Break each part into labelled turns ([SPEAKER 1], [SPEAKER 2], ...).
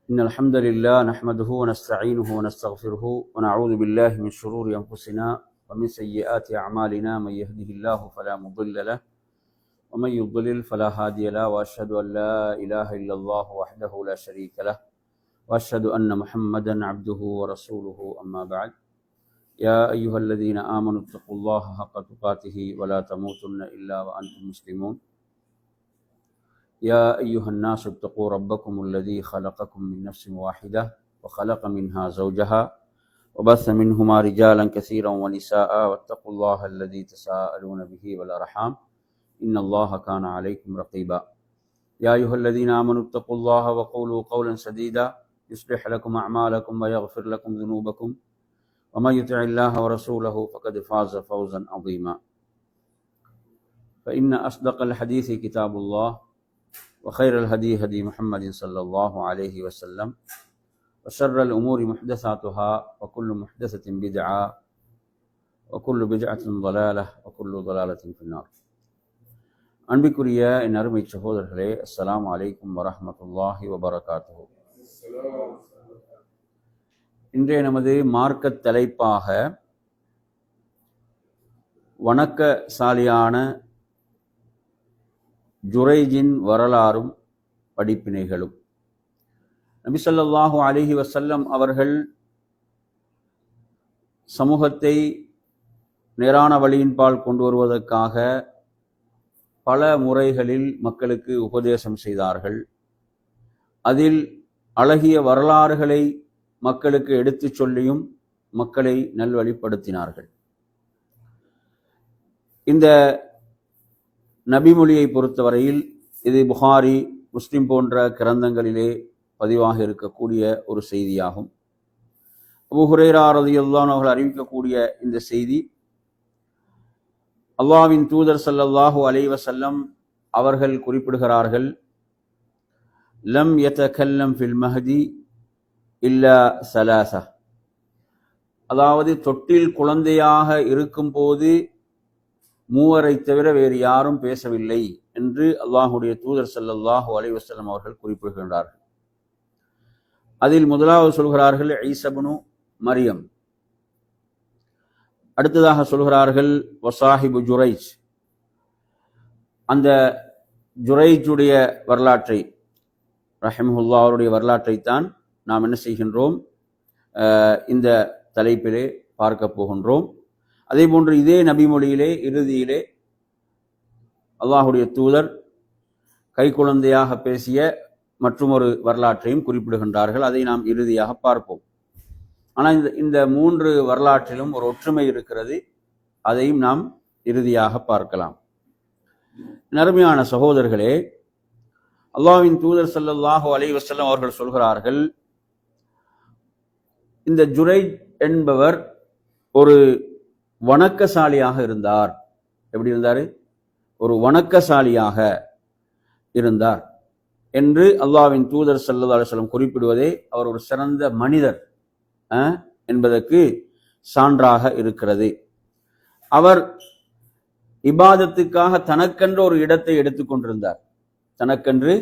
[SPEAKER 1] إن الحمد لله نحمده ونستعينه ونستغفره ونعوذ بالله من شرور أنفسنا ومن سيئات أعمالنا. من يهده الله فلا مضل له ومن يضلل فلا هادي له، وأشهد أن لا إله إلا الله وحده لا شريك له، وأشهد أن محمدا عبده ورسوله. أما بعد، يا أيها الذين آمنوا اتقوا الله حق تقاته ولا تموتن إلا وأنتم مسلمون. يا أيها الناس اتقوا ربكم الذي خلقكم من نفس واحدة وخلق منها زوجها وبث منهما رجالا كثيرا ونساء، واتقوا الله الذي تساءلون به والأرحام إن الله كان عليكم رقيبا. يا أيها الذين آمنوا اتقوا الله وقولوا قولا سديدا يصلح لكم أعمالكم ويغفر لكم ذنوبكم، ومن يطع الله ورسوله فقد فاز فوزا عظيما. فإن أصدق الحديث كتاب الله، وخير الهدي هدي محمد صلى الله عليه وسلم، وشر الأمور محدثاتها، وكل محدثة بدعة، وكل بدعة ضلالة، وكل ضلالة في النار. அன்பிற்குரிய என் அருமை சகோதரர்களே, அஸ்ஸலாமு அலைக்கும் வரஹ்மத்துல்லாஹி வபரகாத்துஹு. இன்றைய நமது மார்க்க தலைப்பாக வணக்கசாலியான ஜுரைஜின் வரலாறும் படிப்பினைகளும். நபி ஸல்லல்லாஹு அலைஹி வஸல்லம் அவர்கள் சமூகத்தை நேரான வழியின்பால் கொண்டு வருவதற்காக பல முறைகளில் மக்களுக்கு உபதேசம் செய்தார்கள். அதில் அழகிய வரலாறுகளை மக்களுக்கு எடுத்துச் சொல்லியும் மக்களை நல்வழிப்படுத்தினார்கள். இந்த நபிமொழியை பொறுத்தவரையில் இது புகாரி, முஸ்லிம் போன்ற கிரந்தங்களிலே பதிவாக இருக்கக்கூடிய ஒரு செய்தியாகும். அபூ ஹுரைரா ரலியல்லாஹு அன்ஹு அவர்கள் அறிவிக்கக்கூடிய இந்த செய்தி, அல்லாஹ்வின் தூதர் ஸல்லல்லாஹு அலைஹி வஸல்லம் அவர்கள் குறிப்பிடுகிறார்கள், லம் யதகல்லம் ஃபில் மஹ்தி இல்லா ஸலாஸா, அதாவது தொட்டில் குழந்தையாக இருக்கும்போது மூவரை தவிர வேறு யாரும் பேசவில்லை என்று அல்லாஹுடைய தூதர் ஸல்லல்லாஹு அலைஹி வஸல்லம் அவர்கள் குறிப்பிடுகின்றார்கள். அதில் முதலாவது சொல்கிறார்கள் ஈஸா இப்னு மரியம். அடுத்ததாக சொல்கிறார்கள் வசாஹிபு ஜுரைஜ். அந்த ஜுரைஜுடைய வரலாற்றை, ரஹிமஹுல்லாஹ் அவருடைய வரலாற்றைத்தான் நாம் என்ன செய்கின்றோம், இந்த தலைப்பிலே பார்க்க போகின்றோம். அதே போன்று இதே நபிமொழியிலே இறுதியிலே அல்லாஹுடைய தூதர் கைக்குழந்தையாக பேசிய மற்றொரு வரலாற்றையும் குறிப்பிடுகின்றார்கள். அதை நாம் இறுதியாக பார்ப்போம். ஆனால் இந்த மூன்று வரலாற்றிலும் ஒரு ஒற்றுமை இருக்கிறது, அதையும் நாம் இறுதியாக பார்க்கலாம். அருமையான சகோதரர்களே, அல்லாஹ்வின் தூதர் ஸல்லல்லாஹு அலைஹி வஸல்லம் அவர்கள் சொல்கிறார்கள், இந்த ஜுரைஜ் என்பவர் ஒரு வணக்கசாலியாக இருந்தார். எப்படி இருந்தார்? ஒரு வணக்கசாலியாக இருந்தார் என்று அல்லாஹ்வின் தூதர் ஸல்லல்லாஹு அலைஹி வஸல்லம் குறிப்பிடுவதே அவர் ஒரு சிறந்த மனிதர் என்பதற்கு சான்றாக இருக்கிறது. அவர் இபாதத்துக்காக தனக்கென்று ஒரு இடத்தை எடுத்துக்கொண்டிருந்தார். தனக்கென்று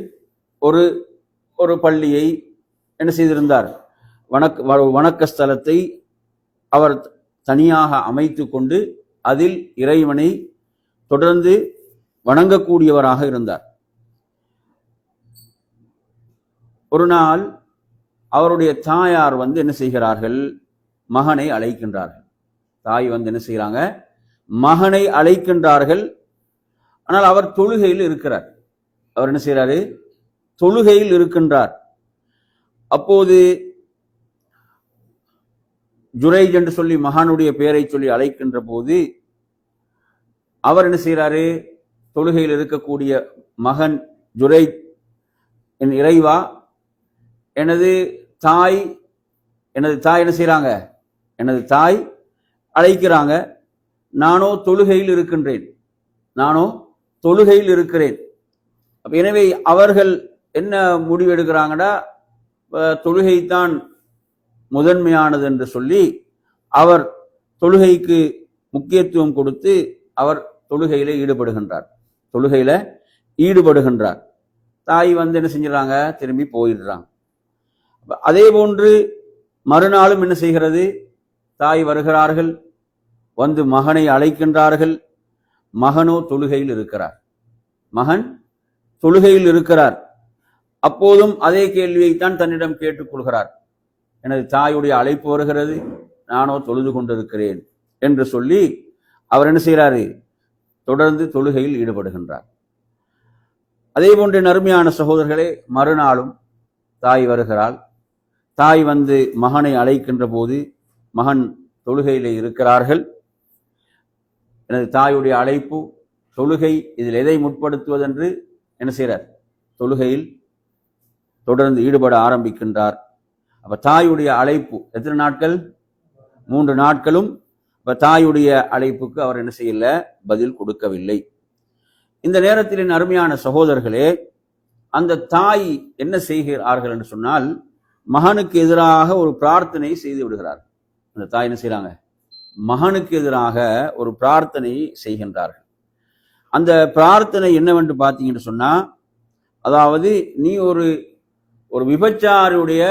[SPEAKER 1] ஒரு பள்ளியை என்ன செய்திருந்தார், வணக்க ஸ்தலத்தை அவர் தனியாக அமைத்து கொண்டு அதில் இறைவனை தொடர்ந்து வணங்கக்கூடியவராக இருந்தார். ஒரு நாள் அவருடைய தாயார் என்ன செய்கிறார்கள், மகனை அழைக்கின்றார்கள். தாய் என்ன செய்கிறாங்க, மகனை அழைக்கின்றார்கள். ஆனால் அவர் தொழுகையில் இருக்கிறார். அவர் என்ன செய்கிறாரு, தொழுகையில் இருக்கின்றார். அப்போது ஜுரைஜ் என்று சொல்லி மகனுடைய பெயரை சொல்லி அழைக்கின்ற போது அவர் என்ன செய்கிறாரு, தொழுகையில் இருக்கக்கூடிய மகன் ஜுரைஜ், என் இறைவா, எனது தாய் என்ன செய்றாங்க, எனது தாய் அழைக்கிறாங்க, நானோ தொழுகையில் இருக்கிறேன். எனவே அவர்கள் என்ன முடிவு எடுக்கிறாங்கன்னா, தொழுகைத்தான் முதன்மையானது என்று சொல்லி அவர் தொழுகைக்கு முக்கியத்துவம் கொடுத்து அவர் தொழுகையில ஈடுபடுகின்றார். தாய் என்ன செஞ்சிடறாங்க, திரும்பி போயிடுறாங்க. அதே போன்று மறுநாளும் என்ன செய்கிறது? தாய் வருகிறார்கள், வந்து மகனை அழைக்கின்றார்கள். மகனோ தொழுகையில் இருக்கிறார். மகன் தொழுகையில் இருக்கிறார். அப்போதும் அதே கேள்வியைத்தான் தன்னிடம் கேட்டுக்கொள்கிறார். எனது தாயுடைய அழைப்பு வருகிறது, நானோ தொழுது கொண்டிருக்கிறேன் என்று சொல்லி அவர் என்ன செய்கிறாரு? தொடர்ந்து தொழுகையில் ஈடுபடுகின்றார். அதே போன்ற நறுமையான சகோதரர்களே, மறுநாளும் தாய் வருகிறாள். தாய் வந்து மகனை அழைக்கின்ற போது மகன் தொழுகையிலே இருக்கிறார்கள். எனது தாயுடைய அழைப்பு தொழுகை, இதில் எதை முற்படுத்துவதென்று என்ன செய்கிறார்? தொழுகையில் தொடர்ந்து ஈடுபட ஆரம்பிக்கின்றார். அப்ப தாயுடைய அழைப்பு எத்தனை நாட்கள்? 3 நாட்களும் தாயுடைய அழைப்புக்கு அவர் என்ன செய்யல? பதில் கொடுக்கவில்லை. இந்த நேரத்தில் அருமையான சகோதரர்களே, அந்த தாய் என்ன செய்கிறார்கள் என்று சொன்னால், மகனுக்கு எதிராக ஒரு பிரார்த்தனை செய்து விடுகிறார். அந்த தாய் என்ன செய்யறாங்க? மகனுக்கு எதிராக ஒரு பிரார்த்தனை செய்கின்றார்கள். அந்த பிரார்த்தனை என்னவென்று பார்த்தீங்கன்னு சொன்னா, அதாவது நீ ஒரு விபச்சாரியுடைய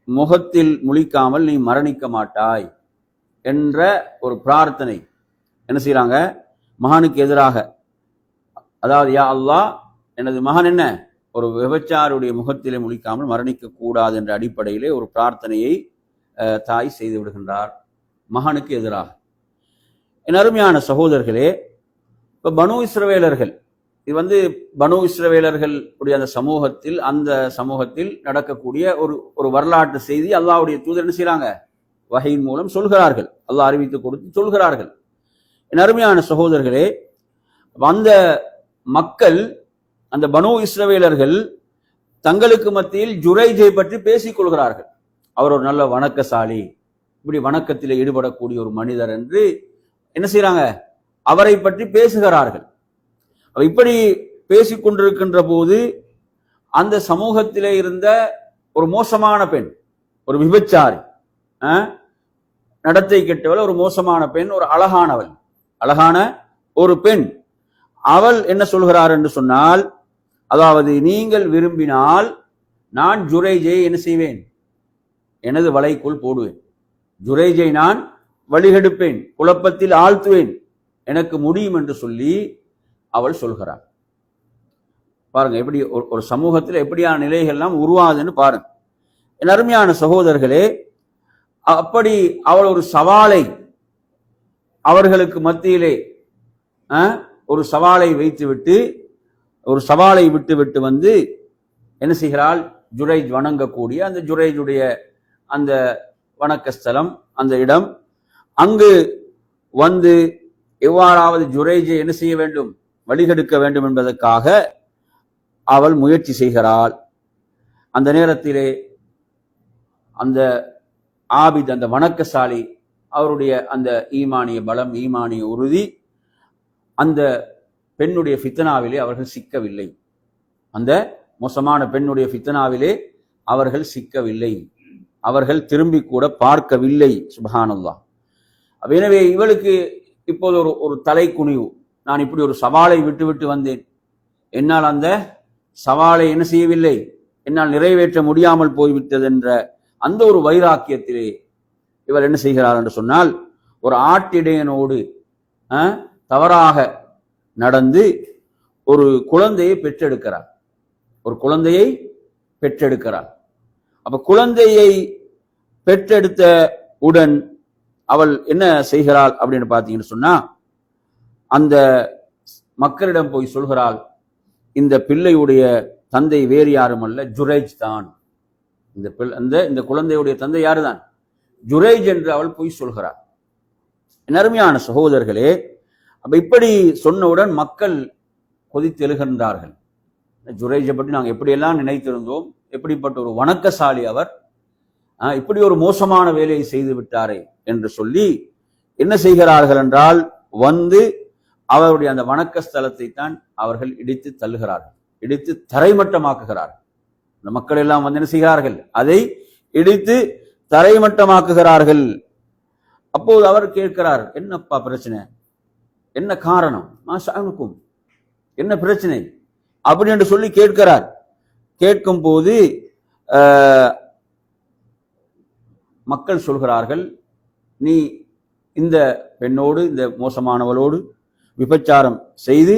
[SPEAKER 1] முகத்தில் முழிக்காமல் நீ மரணிக்க மாட்டாய் என்ற ஒரு பிரார்த்தனை என்ன செய்யறாங்க? மகனுக்கு எதிராக. அதாவது யா அல்லாஹ், எனது மகன் என்ன ஒரு விபச்சாருடைய முகத்திலே முழிக்காமல் மரணிக்க கூடாது என்ற அடிப்படையிலே ஒரு பிரார்த்தனையை தாய் செய்து விடுகின்றார் மகனுக்கு எதிராக. என் அருமையான சகோதரர்களே, இப்ப பனு இஸ்ரவேலர்கள், இது பனு இஸ்ரவேலர்கள் உடைய அந்த சமூகத்தில் நடக்கக்கூடிய ஒரு வரலாற்று செய்தி அல்லாஹ்வுடைய தூதர் என்ன செய்யறாங்க? வஹீயின் மூலம் சொல்கிறார்கள், அல்லாஹ் அறிவித்து கொடுத்து சொல்கிறார்கள். என் அருமையான சகோதரர்களே, அந்த மக்கள், அந்த பனு இஸ்ரவேலர்கள் தங்களுக்கு மத்தியில் ஜுரைஜை பற்றி பேசிக் கொள்கிறார்கள். அவர் ஒரு நல்ல வணக்கசாலி, இப்படி வணக்கத்தில் ஈடுபடக்கூடிய ஒரு மனிதர் என்று என்ன செய்யறாங்க? அவரை பற்றி பேசுகிறார்கள். இப்படி பேசிக்கொண்டிருக்கின்ற போது அந்த சமூகத்திலே இருந்த ஒரு மோசமான பெண், ஒரு விபச்சாரி, நடத்தை கெட்டவள், ஒரு மோசமான பெண், ஒரு அழகான ஒரு பெண், அவள் என்ன சொல்கிறார் என்று சொன்னால், அதாவது நீங்கள் விரும்பினால் நான் ஜுரைஜை என்ன செய்வேன்? எனது வலைக்குள் போடுவேன். ஜுரைஜை நான் வழிகெடுப்பேன், குழப்பத்தில் ஆழ்த்துவேன், எனக்கு முடியும் என்று சொல்லி அவள் சொல்கிறாள். பாருங்க எப்படி ஒரு சமூகத்தில் எப்படியான நிலைகள்லாம் உருவாதுன்னு பாருங்க. என் அருமையான சகோதரர்களே, அப்படி அவள் ஒரு சவாலை அவர்களுக்கு மத்தியிலே ஒரு சவாலை விட்டு வந்து என்ன செய்கிறாள்? ஜுரைஜ் வணங்கக்கூடிய அந்த ஜுரைஜுடைய அந்த வணக்கஸ்தலம், அந்த இடம், அங்கு வந்து எவ்வாறாவது ஜுரைஜை என்ன செய்ய வேண்டும்? வழிகெடுக்க வேண்டும் என்பதற்காக அவள் முயற்சி செய்கிறாள். அந்த நேரத்திலே அந்த ஆபித், அந்த வணக்கசாலி, அவருடைய அந்த ஈமானிய பலம், ஈமானிய உறுதி, அந்த பெண்ணுடைய ஃபித்னாவிலே அவர்கள் சிக்கவில்லை. அந்த மோசமான பெண்ணுடைய ஃபித்னாவிலே அவர்கள் சிக்கவில்லை. அவர்கள் திரும்பி கூட பார்க்கவில்லை. சுப்ஹானல்லாஹ். எனவே இவளுக்கு இப்போது ஒரு தலை குனிவு. நான் இப்படி ஒரு சவாலை விட்டு வந்தேன், என்னால் அந்த சவாலை என்ன செய்யவில்லை, என்னால் நிறைவேற்ற முடியாமல் போய்விட்டது என்ற அந்த ஒரு வைராக்கியத்திலே இவர் என்ன செய்கிறார் என்று சொன்னால், ஒரு ஆட்டிடையனோடு தவறாக நடந்து ஒரு குழந்தையை பெற்றெடுக்கிறார். அப்ப குழந்தையை பெற்றெடுத்த உடன் அவள் என்ன செய்கிறாள் அப்படின்னு பார்த்தீங்கன்னு சொன்னா, அந்த மக்களிடம் போய் சொல்கிறாள், இந்த பிள்ளையுடைய தந்தை வேறு யாரும் அல்ல, ஜுரைஜ் தான். இந்த குழந்தையுடைய தந்தை யாருதான்? ஜுரைஜ் என்று அவள் போய் சொல்கிறாள். அருமையான சகோதரர்களே, அப்ப இப்படி சொன்னவுடன் மக்கள் கொதித்தெழுகின்றார்கள். ஜுரைஜை பற்றி நாங்கள் எப்படியெல்லாம் நினைத்திருந்தோம், எப்படிப்பட்ட ஒரு வணக்கசாலி அவர், இப்படி ஒரு மோசமான வேலையை செய்து விட்டாரே என்று சொல்லி என்ன செய்கிறார்கள் என்றால், வந்து அவருடைய அந்த வணக்க ஸ்தலத்தை தான் அவர்கள் இடித்து தள்ளுகிறார்கள், இடித்து தரைமட்டமாக்குகிறார்கள். இந்த மக்கள் எல்லாம் வந்து என்ன செய்கிறார்கள்? அதை இடித்து தரைமட்டமாக்குகிறார்கள். அப்போது அவர் கேட்கிறார், என்னப்பா பிரச்சனை, என்ன காரணம், மாஷானுக்கும் என்ன பிரச்சனை அப்படி என்று சொல்லி கேட்கிறார். கேட்கும் போது மக்கள் சொல்கிறார்கள், நீ இந்த பெண்ணோடு, இந்த மோசமானவளோடு விபச்சாரம் செய்து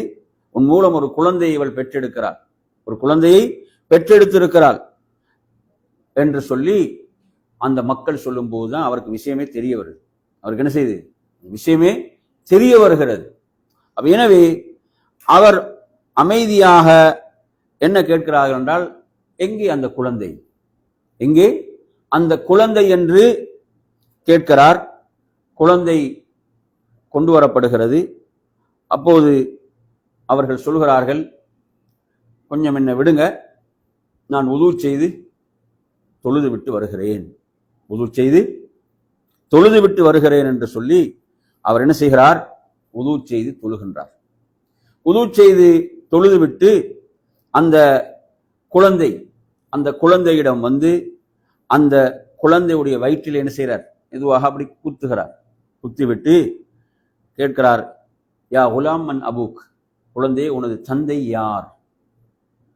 [SPEAKER 1] உன் மூலம் ஒரு குழந்தையை இவள் பெற்றெடுக்கிறாள், ஒரு குழந்தையை பெற்றெடுத்திருக்கிறாள் என்று சொல்லி அந்த மக்கள் சொல்லும் போதுதான் அவருக்கு விஷயமே தெரிய வருது. அவருக்கு என்ன செய்யுது? விஷயமே தெரிய வருகிறது. எனவே அவர் அமைதியாக என்ன கேட்கிறார்கள் என்றால், எங்கே அந்த குழந்தை, எங்கே அந்த குழந்தை என்று கேட்கிறார். குழந்தை கொண்டு வரப்படுகிறது. அப்போது அவர்கள் சொல்கிறார்கள், கொஞ்சம் என்ன விடுங்க, நான் உது செய்து தொழுது விட்டு வருகிறேன், உது செய்து தொழுது விட்டு வருகிறேன் என்று சொல்லி அவர் என்ன செய்கிறார்? உது செய்து தொழுகின்றார். உது செய்து தொழுது விட்டு அந்த குழந்தை, அந்த குழந்தையிடம் வந்து அந்த குழந்தையுடைய வயிற்றில் என்ன செய்கிறார்? இதுவாக அப்படி குத்துகிறார். குத்திவிட்டு கேட்கிறார், யா குலாம் மன் அபூக், குழந்தையே உனது தந்தை யார்?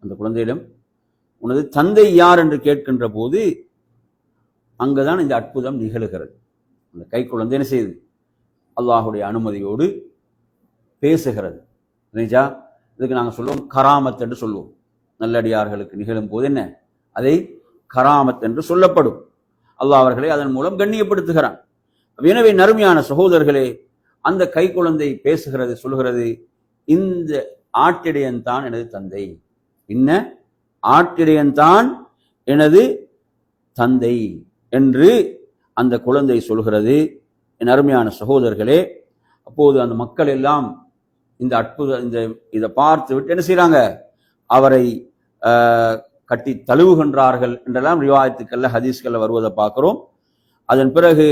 [SPEAKER 1] அந்த குழந்தையிடம் உனது தந்தை யார் என்று கேட்கின்ற போது அங்குதான் இந்த அற்புதம் நிகழுகிறது. அந்த கை குழந்தை என்ன செய்யுது? அல்லாஹுடைய அனுமதியோடு பேசுகிறது. இதுக்கு நாங்கள் சொல்லுவோம் கராமத் என்று சொல்லுவோம். நல்லடியார்களுக்கு நிகழும் போது என்ன, அதை கராமத் என்று சொல்லப்படும். அல்லாஹ் அவர்களை அதன் மூலம் கண்ணியப்படுத்துகிறான். எனவே நறுமையான சகோதரர்களே, அந்த கை குழந்தை பேசுகிறது, சொல்கிறது, இந்த ஆட்டிடையன்தான் எனது தந்தை, இன்ன ஆட்டிடையன்தான் எனது தந்தை என்று அந்த குழந்தை சொல்கிறது. என் அருமையான சகோதரர்களே, அப்போது அந்த மக்கள் எல்லாம் இந்த இதை பார்த்து விட்டு என்ன செய்யறாங்க? அவரை கட்டி தழுவுகின்றார்கள் என்றெல்லாம் ரிவாயத்துக்கள்ல, ஹதீஸ்கள்ல வருவதை பார்க்கிறோம். அதன் பிறகு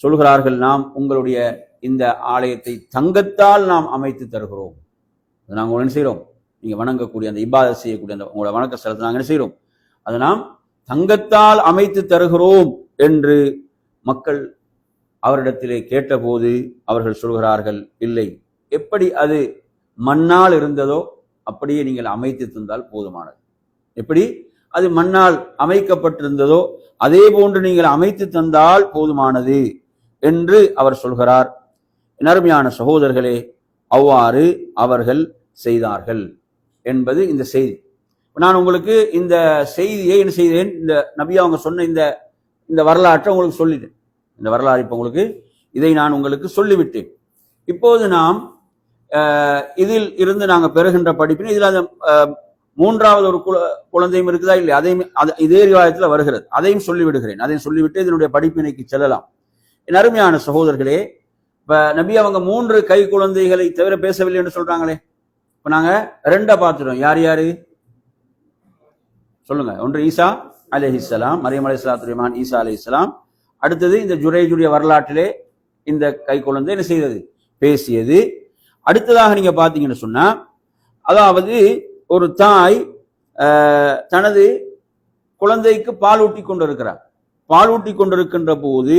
[SPEAKER 1] சொல்கிறார்கள், நாம் உங்களுடைய இந்த ஆலயத்தை தங்கத்தால் நாம் அமைத்து தருகிறோம். நாங்கள் என்ன செய்கிறோம்? நீங்க வணங்கக்கூடிய அந்த இபாதத் செய்யக்கூடிய அந்த உங்களோட வணக்க ஸ்தலத்தை நாங்கள் என்ன செய்கிறோம்? அதை நாம் தங்கத்தால் அமைத்து தருகிறோம் என்று மக்கள் அவரிடத்திலே கேட்டபோது அவர்கள் சொல்கிறார்கள், இல்லை, எப்படி அது மண்ணால் இருந்ததோ அப்படியே நீங்கள் அமைத்து தந்தால் போதுமானது. எப்படி அது மண்ணால் அமைக்கப்பட்டிருந்ததோ அதே போன்று நீங்கள் அமைத்து தந்தால் போதுமானது என்று அவர் சொல்கிறார். அருமையான சகோதரர்களே, அவ்வாறு அவர்கள் செய்தார்கள் என்பது இந்த செய்தி. நான் உங்களுக்கு இந்த செய்தியை என்ன செய்தேன்? இந்த நபி அவங்க சொன்ன இந்த வரலாற்றை உங்களுக்கு சொல்லிட்டேன். இந்த வரலாறு இப்ப உங்களுக்கு இதை நான் உங்களுக்கு சொல்லிவிட்டேன். இப்போது நாம் இதில் இருந்து நாங்கள் பெறுகின்ற படிப்பினை, இதில் அந்த மூன்றாவது ஒரு குழந்தையும் இருக்குதா இல்லையா, அதையும் இதே ரிவாயத்தில் வருகிறது, அதையும் சொல்லிவிடுகிறேன். அதையும் சொல்லிவிட்டு இதனுடைய படிப்பினைக்கு செல்லலாம். என் அருமையான சகோதரர்களே, இப்ப நபி அவங்க 3 கை குழந்தைகளை தவிர பேசவில்லை என்று சொல்றாங்களே. இப்ப நாங்க 2 பார்த்துட்டோம். யார் யாரு சொல்லுங்க? ஒன்று ஈசா அலைஹிஸ்ஸலாம், மரியம் அலைஹிஸ்ஸலாத்துடைய மகன் ஈசா அலைஹிஸ்ஸலாம். அடுத்தது இந்த ஜுரைஜுடைய வரலாற்றிலே இந்த கை குழந்தை என்ன செய்தது? பேசியது. அடுத்ததாக நீங்க பாத்தீங்கன்னு சொன்னா, அதாவது ஒரு தாய் தனது குழந்தைக்கு பால் ஊட்டி கொண்டிருக்கிறார். பால் ஊட்டி கொண்டிருக்கின்ற போது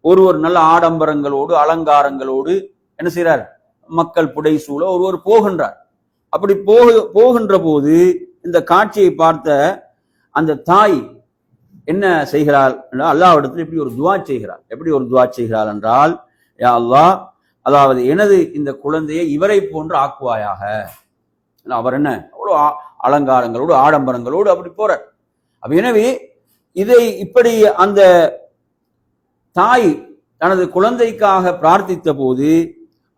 [SPEAKER 1] ஒருவர் நல்ல ஆடம்பரங்களோடு அலங்காரங்களோடு என்ன செய்யறார்? மக்கள் புடைசூழ ஒருவர் போகின்றார். அப்படி போகின்ற போது இந்த காட்சியை பார்த்த அந்த தாய் என்ன செய்கிறாள் என்றால், அல்லாஹ்விடத்தில் இப்படி ஒரு துஆ செய்கிறார். எப்படி ஒரு துஆ செய்கிறாள் என்றால், யா அல்லாஹ், அதாவது எனது இந்த குழந்தையை இவரை போன்று ஆக்குவாயாக. அவர் என்ன அவ்வளோ அலங்காரங்களோடு ஆடம்பரங்களோடு அப்படி போறார். எனவே இதை இப்படி அந்த தாய் தனது குழந்தைக்காக பிரார்த்தித்த போது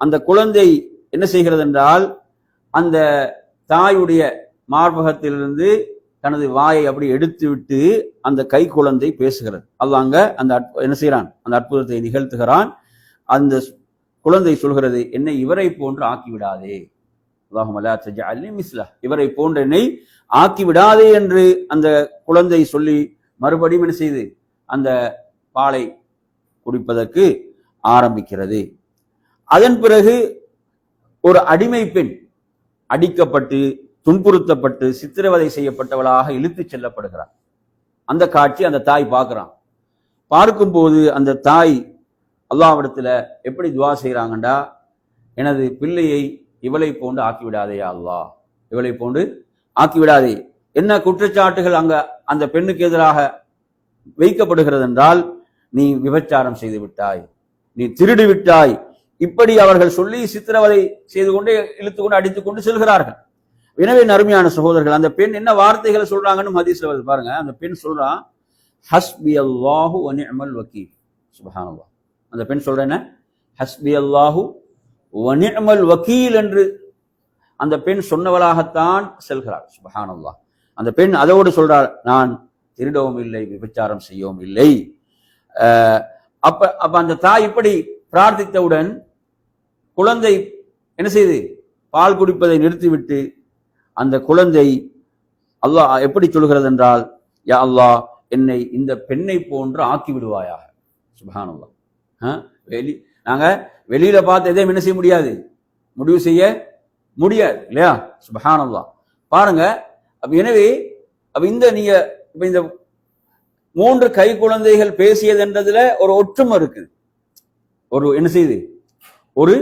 [SPEAKER 1] அந்த குழந்தை என்ன செய்கிறது என்றால், அந்த தாயுடைய மார்பகத்திலிருந்து தனது வாயை அப்படி எடுத்து விட்டு அந்த கை குழந்தை பேசுகிறது. அல்லாஹ் அந்த என்ன செய்யறான்? அந்த அற்புதத்தை நிகழ்த்துகிறான். அந்த குழந்தை சொல்கிறது, என்னை இவரை போன்று ஆக்கிவிடாதே, அல்லாஹும்ம லா தஜஅல்னி மிஸ்லஹ், இவரை போன்று என்னை ஆக்கிவிடாதே என்று அந்த குழந்தை சொல்லி மறுபடியும் என்ன செய்து அந்த பாலை குடிப்பதற்கு ஆரம்பிக்கிறது. அதன் பிறகு ஒரு அடிமை பெண் அடிக்கப்பட்டு துன்புறுத்தப்பட்டு சித்திரவதை செய்யப்பட்டவளாக இழுத்துச் செல்லப்படுகிறார். அந்த காட்சி அந்த தாய் பார்க்கிறான். பார்க்கும்போது அந்த தாய் அல்லாஹ்விடத்துல எப்படி துஆ செய்யறாங்கண்டா, எனது பிள்ளையை இவளை போன்று ஆக்கிவிடாதே அல்லாஹ், இவளை போன்று ஆக்கிவிடாதே. என்ன குற்றச்சாட்டுகள் அங்க அந்த பெண்ணுக்கு எதிராக வைக்கப்படுகிறது என்றால், நீ விபச்சாரம் செய்து விட்டாய், நீ திருடி விட்டாய், இப்படி அவர்கள் சொல்லி சித்திரவதை செய்து கொண்டு இழுத்து கொண்டு அடித்துக் கொண்டு செல்கிறார்கள். எனவே அருமையான சகோதரர்கள், அந்த பெண் என்ன வார்த்தைகளை சொல்றாங்கன்னு ஹதீஸ்ல வருது பாருங்க. அந்த பெண் சொல்றான், ஹஸ்பி அல்லாஹு வ நிஅமல் வக்கீல். சுப்ஹானல்லாஹ். அந்த பெண் சொல்ற என்ன, ஹஸ்பி அல்லாஹு வ நிஅமல் வக்கீல் என்று அந்த பெண் சொன்னவளாகத்தான் செல்கிறார். சுப்ஹானல்லாஹ். அந்த பெண் அதோடு சொல்றார், நான் திருடவும் இல்லை, விபச்சாரம் செய்யவும் இல்லை. அப்ப அந்த தாய் இப்படி பிரார்த்தித்தவுடன் குழந்தை என்ன செய்து பால் குடிப்பதை நிறுத்திவிட்டு அந்த குழந்தை அல்லாஹ் எப்படி சொல்கிறது என்றால், யா அல்லாஹ், என்னை இந்த பெண்ணை போன்று ஆக்கி விடுவாயாக. சுப்ஹானல்லாஹ். நாங்க வெளியில பார்த்து எதையும் என்ன செய்ய முடியாது, முடிவு செய்ய முடியாது இல்லையா? சுப்ஹானல்லாஹ். பாருங்க. எனவே நீங்க இந்த 3 கை குழந்தைகள் பேசியது என்றதுல ஒரு ஒற்றுமை இருக்குது. ஒரு என்ன செய்யுது, ஒரு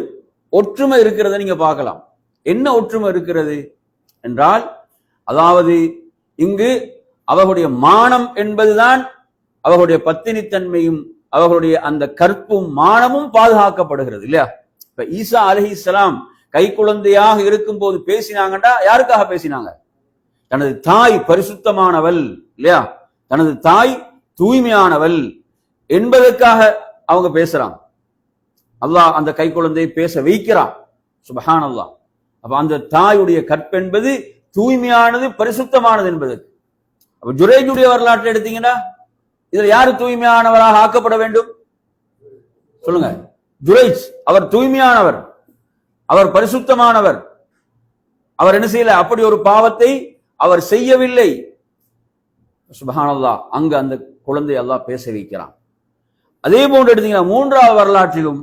[SPEAKER 1] ஒற்றுமை இருக்கிறத நீங்க பார்க்கலாம். என்ன ஒற்றுமை இருக்கிறது என்றால், அதாவது இங்கு அவர்களுடைய மானம் என்பதுதான், அவர்களுடைய பத்தினித்தன்மையும் அவர்களுடைய அந்த கற்பும் மானமும் பாதுகாக்கப்படுகிறது இல்லையா? இப்ப ஈசா அலைஹிஸ்ஸலாம் கை குழந்தையாக இருக்கும் போது பேசினாங்கடா, யாருக்காக பேசினாங்க? தனது தாய் பரிசுத்தமானவள் இல்லையா, தனது தாய் தூய்மையானவள் என்பதற்காக அவங்க பேசுறாங்க. அல்லாஹ் அந்த கை குழந்தையை பேச வைக்கிறான். சுப்ஹானல்லாஹ். அப்ப அந்த தாயுடைய கற்பென்பது தூய்மையானது, பரிசுத்தமானது என்பதற்கு. அப்ப ஜுரைஜுடைய வரலாற்றை எடுத்தீங்கன்னா, இதுல யாரு தூய்மையானவராக ஆக்கப்பட வேண்டும் சொல்லுங்க? ஜுரைஜ். அவர் தூய்மையானவர், அவர் பரிசுத்தமானவர். அவர் என்ன செய்யல, அப்படி ஒரு பாவத்தை அவர் செய்யவில்லை. சுப்ஹானல்லாஹ். அங்க அந்த குழந்தை அல்லாஹ் பேச வைக்கிறான். அதே போன்று எடுத்தீங்கன்னா 3வது வரலாற்றிலும்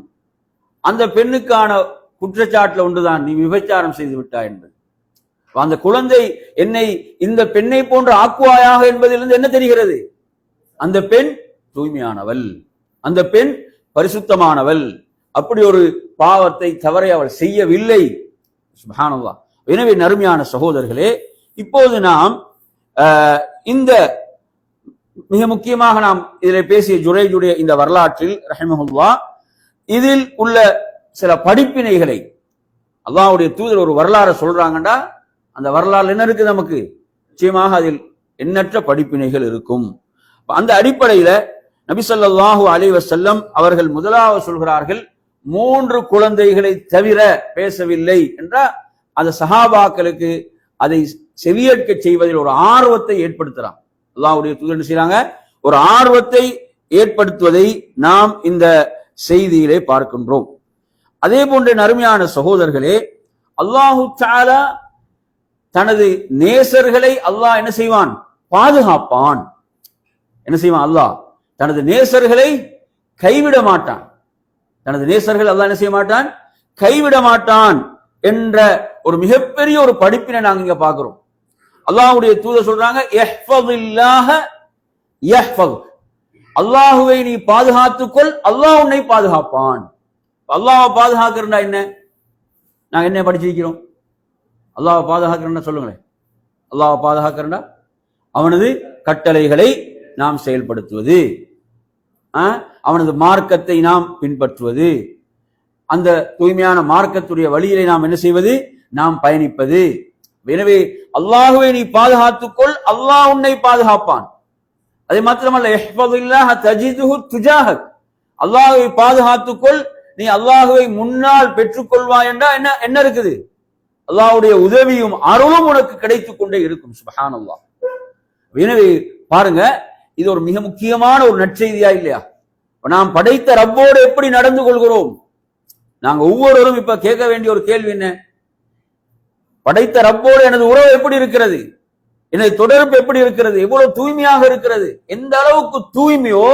[SPEAKER 1] அந்த பெண்ணுக்கான குற்றச்சாட்டுல ஒன்றுதான், நீ விபச்சாரம் செய்து விட்டாய் என்பது. அந்த குழந்தை என்னை இந்த பெண்ணை போன்று ஆக்குவாயாக என்பதிலிருந்து என்ன தெரிகிறது? அந்த பெண் தூய்மையானவள், அந்த பெண் பரிசுத்தமானவள், அப்படி ஒரு பாவத்தை தவறை அவள் செய்யவில்லை. சுப்ஹானல்லாஹ். எனவே அருமையான சகோதரர்களே, இப்போது நாம் இந்த மிக முக்கியமாக நாம் இதில் பேசிய ஜுரைஜுடைய இந்த வரலாற்றில் ரஹிமஹுல்லாஹ், இதில் உள்ள சில படிப்பினைகளை அல்லாஹ்வுடைய தூதர் ஒரு வரலாறு சொல்றாங்கடா, அந்த வரலாறு என்ன இருக்கு நமக்கு? நிச்சயமாக அதில் எண்ணற்ற படிப்பினைகள் இருக்கும். அந்த அடிப்படையில நபி ஸல்லல்லாஹு அலைஹி வஸல்லம் அவர்கள் முதலாவது சொல்கிறார்கள், 3 குழந்தைகளை தவிர பேசவில்லை என்றால் அந்த சஹாபாக்களுக்கு அதை செவியேற்க செய்வதில் ஒரு ஆர்வத்தை ஏற்படுத்துறாங்க. அல்லாஹ்வுடைய தூதர் என்ன செய்றாங்க? ஒரு ஆர்வத்தை ஏற்படுத்துவதை நாம் இந்த செய்தியிலே பார்க்கின்றோம். அதே போன்ற அருமையான சகோதரர்களே, அல்லாஹு தஆலா தனது நேசர்களை அல்லாஹ் என்ன செய்வான்? பாதுகாப்பான். என்ன செய்வான்? அல்லாஹ் தனது நேசர்களை கைவிட மாட்டான். தனது நேசர்கள் அல்லாஹ் என்ன செய்ய மாட்டான்? கைவிட மாட்டான் என்ற ஒரு மிகப்பெரிய ஒரு படிப்பினை நாங்க இங்க பார்க்கிறோம். அல்லாஹ்வுடைய தூதர் சொல்றாங்க, இஹ்ஃபஸில்லாஹ யஹ்ஃபஸுக். அல்லாஹ்வை நீ பாதுகாத்துக்கொள், அல்லாஹ் உன்னை பாதுகாப்பான். அல்லாஹ்வை பாதுகாக்கிறா என்ன? நாங்க என்ன படிச்சிருக்கிறோம்? அல்லாஹ்வை பாதுகாக்கிறா சொல்லுங்களேன். அல்லாஹ்வை பாதுகாக்கிறா அவனது கட்டளைகளை நாம் செயல்படுத்துவது, அவனது மார்க்கத்தை நாம் பின்பற்றுவது, அந்த தூய்மையான மார்க்கத்துடைய வழியிலே நாம் என்ன செய்வது? நாம் பயணிப்பது. எனவே அல்லாஹ்வை நீ பாதுகாத்துக்கொள், அல்லாஹ் உன்னை பாதுகாப்பான். அதே மாத்திரமல்ல, இஹ்ஃபஸில்லாஹ தஜிதுஹு துஜாஹக். அல்லாஹ்வை பாதுகாத்துக்கொள், நீ அல்லாஹ்வை முன்னால் பெற்றுக்கொள்வாய் என்றால் என்ன இருக்குது? அல்லாஹ்வுடைய உதவியும் அருளும் உனக்கு கிடைத்துக் கொண்டே இருக்கும். சுப்ஹானல்லாஹ். எனவே பாருங்க, இது ஒரு மிக முக்கியமான ஒரு நற்செய்தியா இல்லையா? நாம் படைத்த ரப்போடு எப்படி நடந்து கொள்கிறோம்? நாங்க ஒவ்வொருவரும் இப்ப கேட்க வேண்டிய ஒரு கேள்வி என்ன? படைத்த ரப்போடு எனது உறவு எப்படி இருக்கிறது? எனது தொடர்பு எப்படி இருக்கிறது? எவ்வளவு தூய்மையாக இருக்கிறது? எந்த அளவுக்கு தூய்மையோ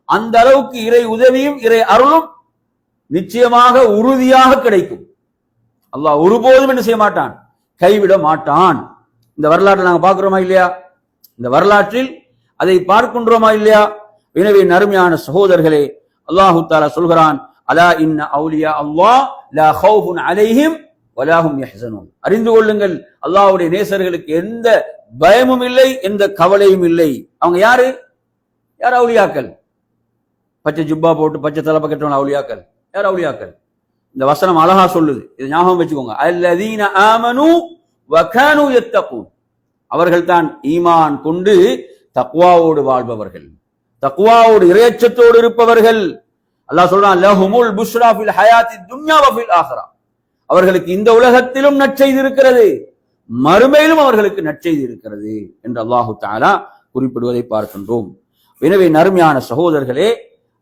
[SPEAKER 1] அந்த அளவுக்கு இறை உதவியும் இறை அருளும் நிச்சயமாக உறுதியாக கிடைக்கும். அல்லாஹ் ஒருபோதும் என்ன செய்ய மாட்டான்? கைவிட மாட்டான். இந்த வரலாற்றை நாங்க பார்க்கிறோமா இல்லையா? இந்த வரலாற்றில் அதை பார்க்கின்றோமா இல்லையா? எனவே அருமையான சகோதரர்களே, அல்லாஹு தஆலா சொல்கிறான், அலா இன்ன அவுலியா அல்லாஹ் லா ஹவுஃபுன் அலைஹிம் வலா ஹும் யஹ்ஸனூன். அறிந்து கொள்ளுங்கள், அல்லாஹ்வுடைய நேசர்களுக்கு எந்த பயமும் இல்லை, எந்த கவலையும் இல்லை. அவங்க யாரு? யார்? அவுலியாக்கள். பச்சை ஜுப்பா போட்டு பச்சை தலப்பை கட்டவன் அவுலியாக்கள். யார் அவுலியாக்கள்? இந்த வசனம் அழகா சொல்லுது, இதை ஞாபகம் வச்சுக்கோங்க. அல்லதீன ஆமனு வ கானூ யத்தகூன், அவர்கள் தான் ஈமான் கொண்டு தக்வாவோடு வாழ்பவர்கள், தக்வாவோடு இறையச்சத்தோடு இருப்பவர்கள். அல்லாஹ் சொல்றான், லஹுமுல் புஷ்ரா ஃபில் ஹயாத்தி துன்யா வ ஃபில் ஆஹிரா, அவர்களுக்கு இந்த உலகத்திலும் நற்செய்தி இருக்கிறது, மறுமையிலும் அவர்களுக்கு நற்செய்தி இருக்கிறது என்று அல்லாஹு தஆலா குறிப்பிடுவதை பார்க்கின்றோம். எனவே நறுமையான சகோதரர்களே,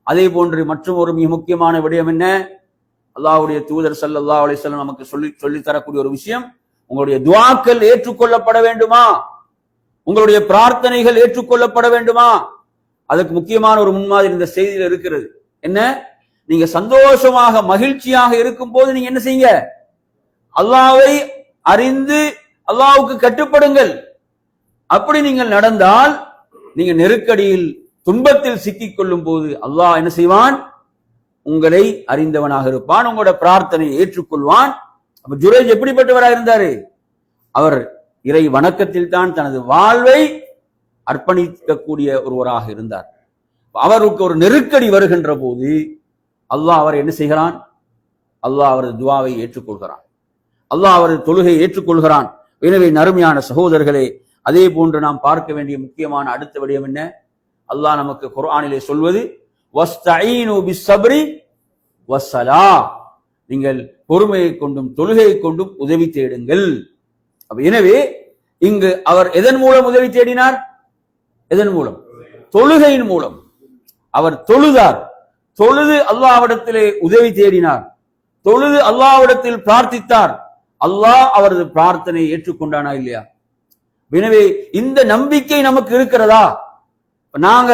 [SPEAKER 1] அதே போன்று மற்றும் ஒரு மிக முக்கியமான விடயம் என்ன? அல்லாஹ்வுடைய தூதர் ஸல்லல்லாஹு அலைஹி வஸல்லம் நமக்கு சொல்லி தரக்கூடிய ஒரு விஷயம், உங்களுடைய துஆக்கள் ஏற்றுக்கொள்ளப்பட வேண்டுமா, உங்களுடைய பிரார்த்தனைகள் ஏற்றுக்கொள்ளப்பட வேண்டுமா, அதுக்கு முக்கியமான ஒரு முன்மாதிரி இந்த செய்தியில் இருக்கிறது. என்ன? நீங்க சந்தோஷமாக மகிழ்ச்சியாக இருக்கும் போது நீங்க என்ன செய்யுங்க? அல்லாஹ்வை அறிந்து அல்லாஹ்வுக்கு கட்டுப்படுங்கள். அப்படி நீங்கள் நடந்தால், நீங்க நெருக்கடியில் துன்பத்தில் சிக்கிக் கொள்ளும் போது அல்லாஹ் என்ன செய்வான்? உங்களை அறிந்தவனாக இருப்பான், உங்களோட பிரார்த்தனையை ஏற்றுக்கொள்வான். அப்ப ஜுரைஜ் எப்படிப்பட்டவராக இருந்தாரு? அவர் இறை வணக்கத்தில் தான் தனது வாழ்வை அர்ப்பணிக்கக்கூடிய ஒருவராக இருந்தார். அவருக்கு ஒரு நெருக்கடி வருகின்ற போது அல்லாஹ் அவர் என்ன செய்கிறான்? அல்லாஹ் அவரது துஆவை ஏற்றுக்கொள்கிறான், அல்லாஹ் அவரது தொழுகையை ஏற்றுக்கொள்கிறான். எனவே நறுமையான சகோதரர்களே, அதே போன்று நாம் பார்க்க வேண்டிய முக்கியமான அடுத்த விடயம் என்ன? அல்லாஹ் நமக்கு குர்ஆனிலே சொல்வது, வஸ்தஈனு பிஸ்ஸப்ரி வஸ்ஸலாஹ், நீங்கள் பொறுமையை கொண்டும் தொழுகையை கொண்டும் உதவி தேடுங்கள். எனவே இங்கு அவர் எதன் மூலம் உதவி தேடினார்? எதன் மூலம்? தொழுகையின் மூலம். அவர் தொழுதார், தொழுது அல்லாஹ்விடத்திலே உதவி தேடினார், தொழுது அல்லாஹ்விடத்தில் பிரார்த்தித்தார். அல்லாஹ் அவரது பிரார்த்தனை ஏற்றுக்கொண்டானா இல்லையா? எனவே இந்த நம்பிக்கை நமக்கு இருக்கிறதா? நாங்க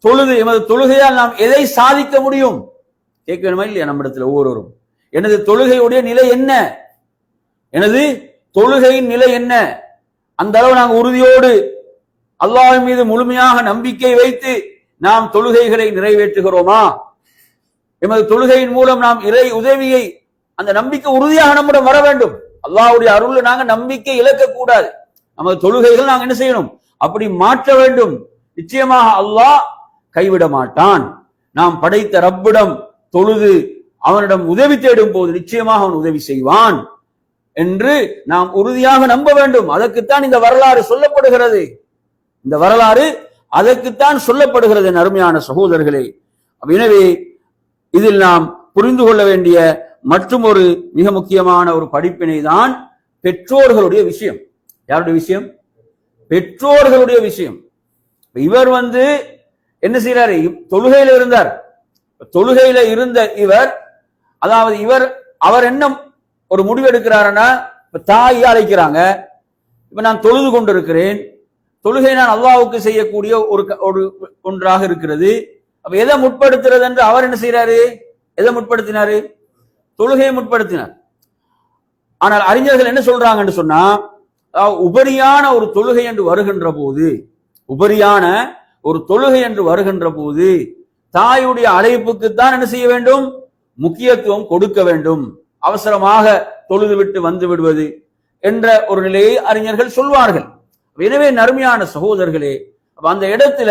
[SPEAKER 1] தொழுது எமது தொழுகையால் நாம் எதை சாதிக்க முடியும் கேட்க வேணுமா இல்லையா? நம்மிடத்தில் ஒவ்வொருவரும், எனது தொழுகையுடைய நிலை என்ன, எனது தொழுகையின் நிலை என்ன? அந்த அளவு நாங்கள் உறுதியோடு அல்லாஹ்வின் மீது முழுமையாக நம்பிக்கை வைத்து நாம் தொழுகைகளை நிறைவேற்றுகிறோமா? எமது தொழுகையின் மூலம் நாம் இறை உதவியை, அந்த நம்பிக்கை உறுதியாக நம்மிடம் வர வேண்டும். அல்லாஹ்வுடைய அருள் நாங்க நம்பிக்கை இழக்க கூடாது. நமது தொழுகைகள் நாங்கள் என்ன செய்யணும்? அப்படி மாற்ற வேண்டும். நிச்சயமாக அல்லாஹ் கைவிட மாட்டான். நாம் படைத்த ரப்பிடம் தொழுது அவனிடம் உதவி தேடும் போது நிச்சயமாக அவன் உதவி செய்வான் என்று நாம் உறுதியாக நம்ப வேண்டும். அதற்குத்தான் இந்த வரலாறு சொல்லப்படுகிறது. இந்த வரலாறு அதற்குத்தான் சொல்லப்படுகிறது அருமையான சகோதரர்களே. எனவே இதில் நாம் புரிந்து கொள்ள வேண்டிய மற்றும் ஒரு மிக முக்கியமான ஒரு படிப்பினை தான் பெற்றோர்களுடைய விஷயம். யாருடைய விஷயம்? பெற்றோர்களுடைய விஷயம். இவர் என்ன செய்யறாரு? தொழுகையில இருந்தார். தொழுகையில இருந்த இவர், அதாவது அவர் என்ன ஒரு முடிவு எடுக்கிறாருன்னா, தாயை அழைக்கிறாங்க, இப்ப நான் தொழுது கொண்டிருக்கிறேன், தொழுகை நான் அல்லாஹ்வுக்கு செய்யக்கூடிய ஒரு ஒன்றாக இருக்கிறது. அப்ப எதை முற்படுத்துறது என்று அவர் என்ன செய்யறாரு? எதை முற்படுத்தினாரு? தொழுகையை முற்படுத்தினார். ஆனால் அறிஞர்கள் என்ன சொல்றாங்கன்னு சொன்னா, உபரியான ஒரு தொழுகை என்று வருகின்ற போது, உபரியான ஒரு தொழுகை என்று வருகின்ற போது தாயுடைய அழைப்புக்குத்தான் என்ன செய்ய வேண்டும்? முக்கியத்துவம் கொடுக்க வேண்டும். அவசரமாக தொழுது விட்டு வந்து விடுவது என்ற ஒரு நிலையை அறிஞர்கள் சொல்வார்கள். எனவே நறுமையான சகோதரர்களே, அந்த இடத்துல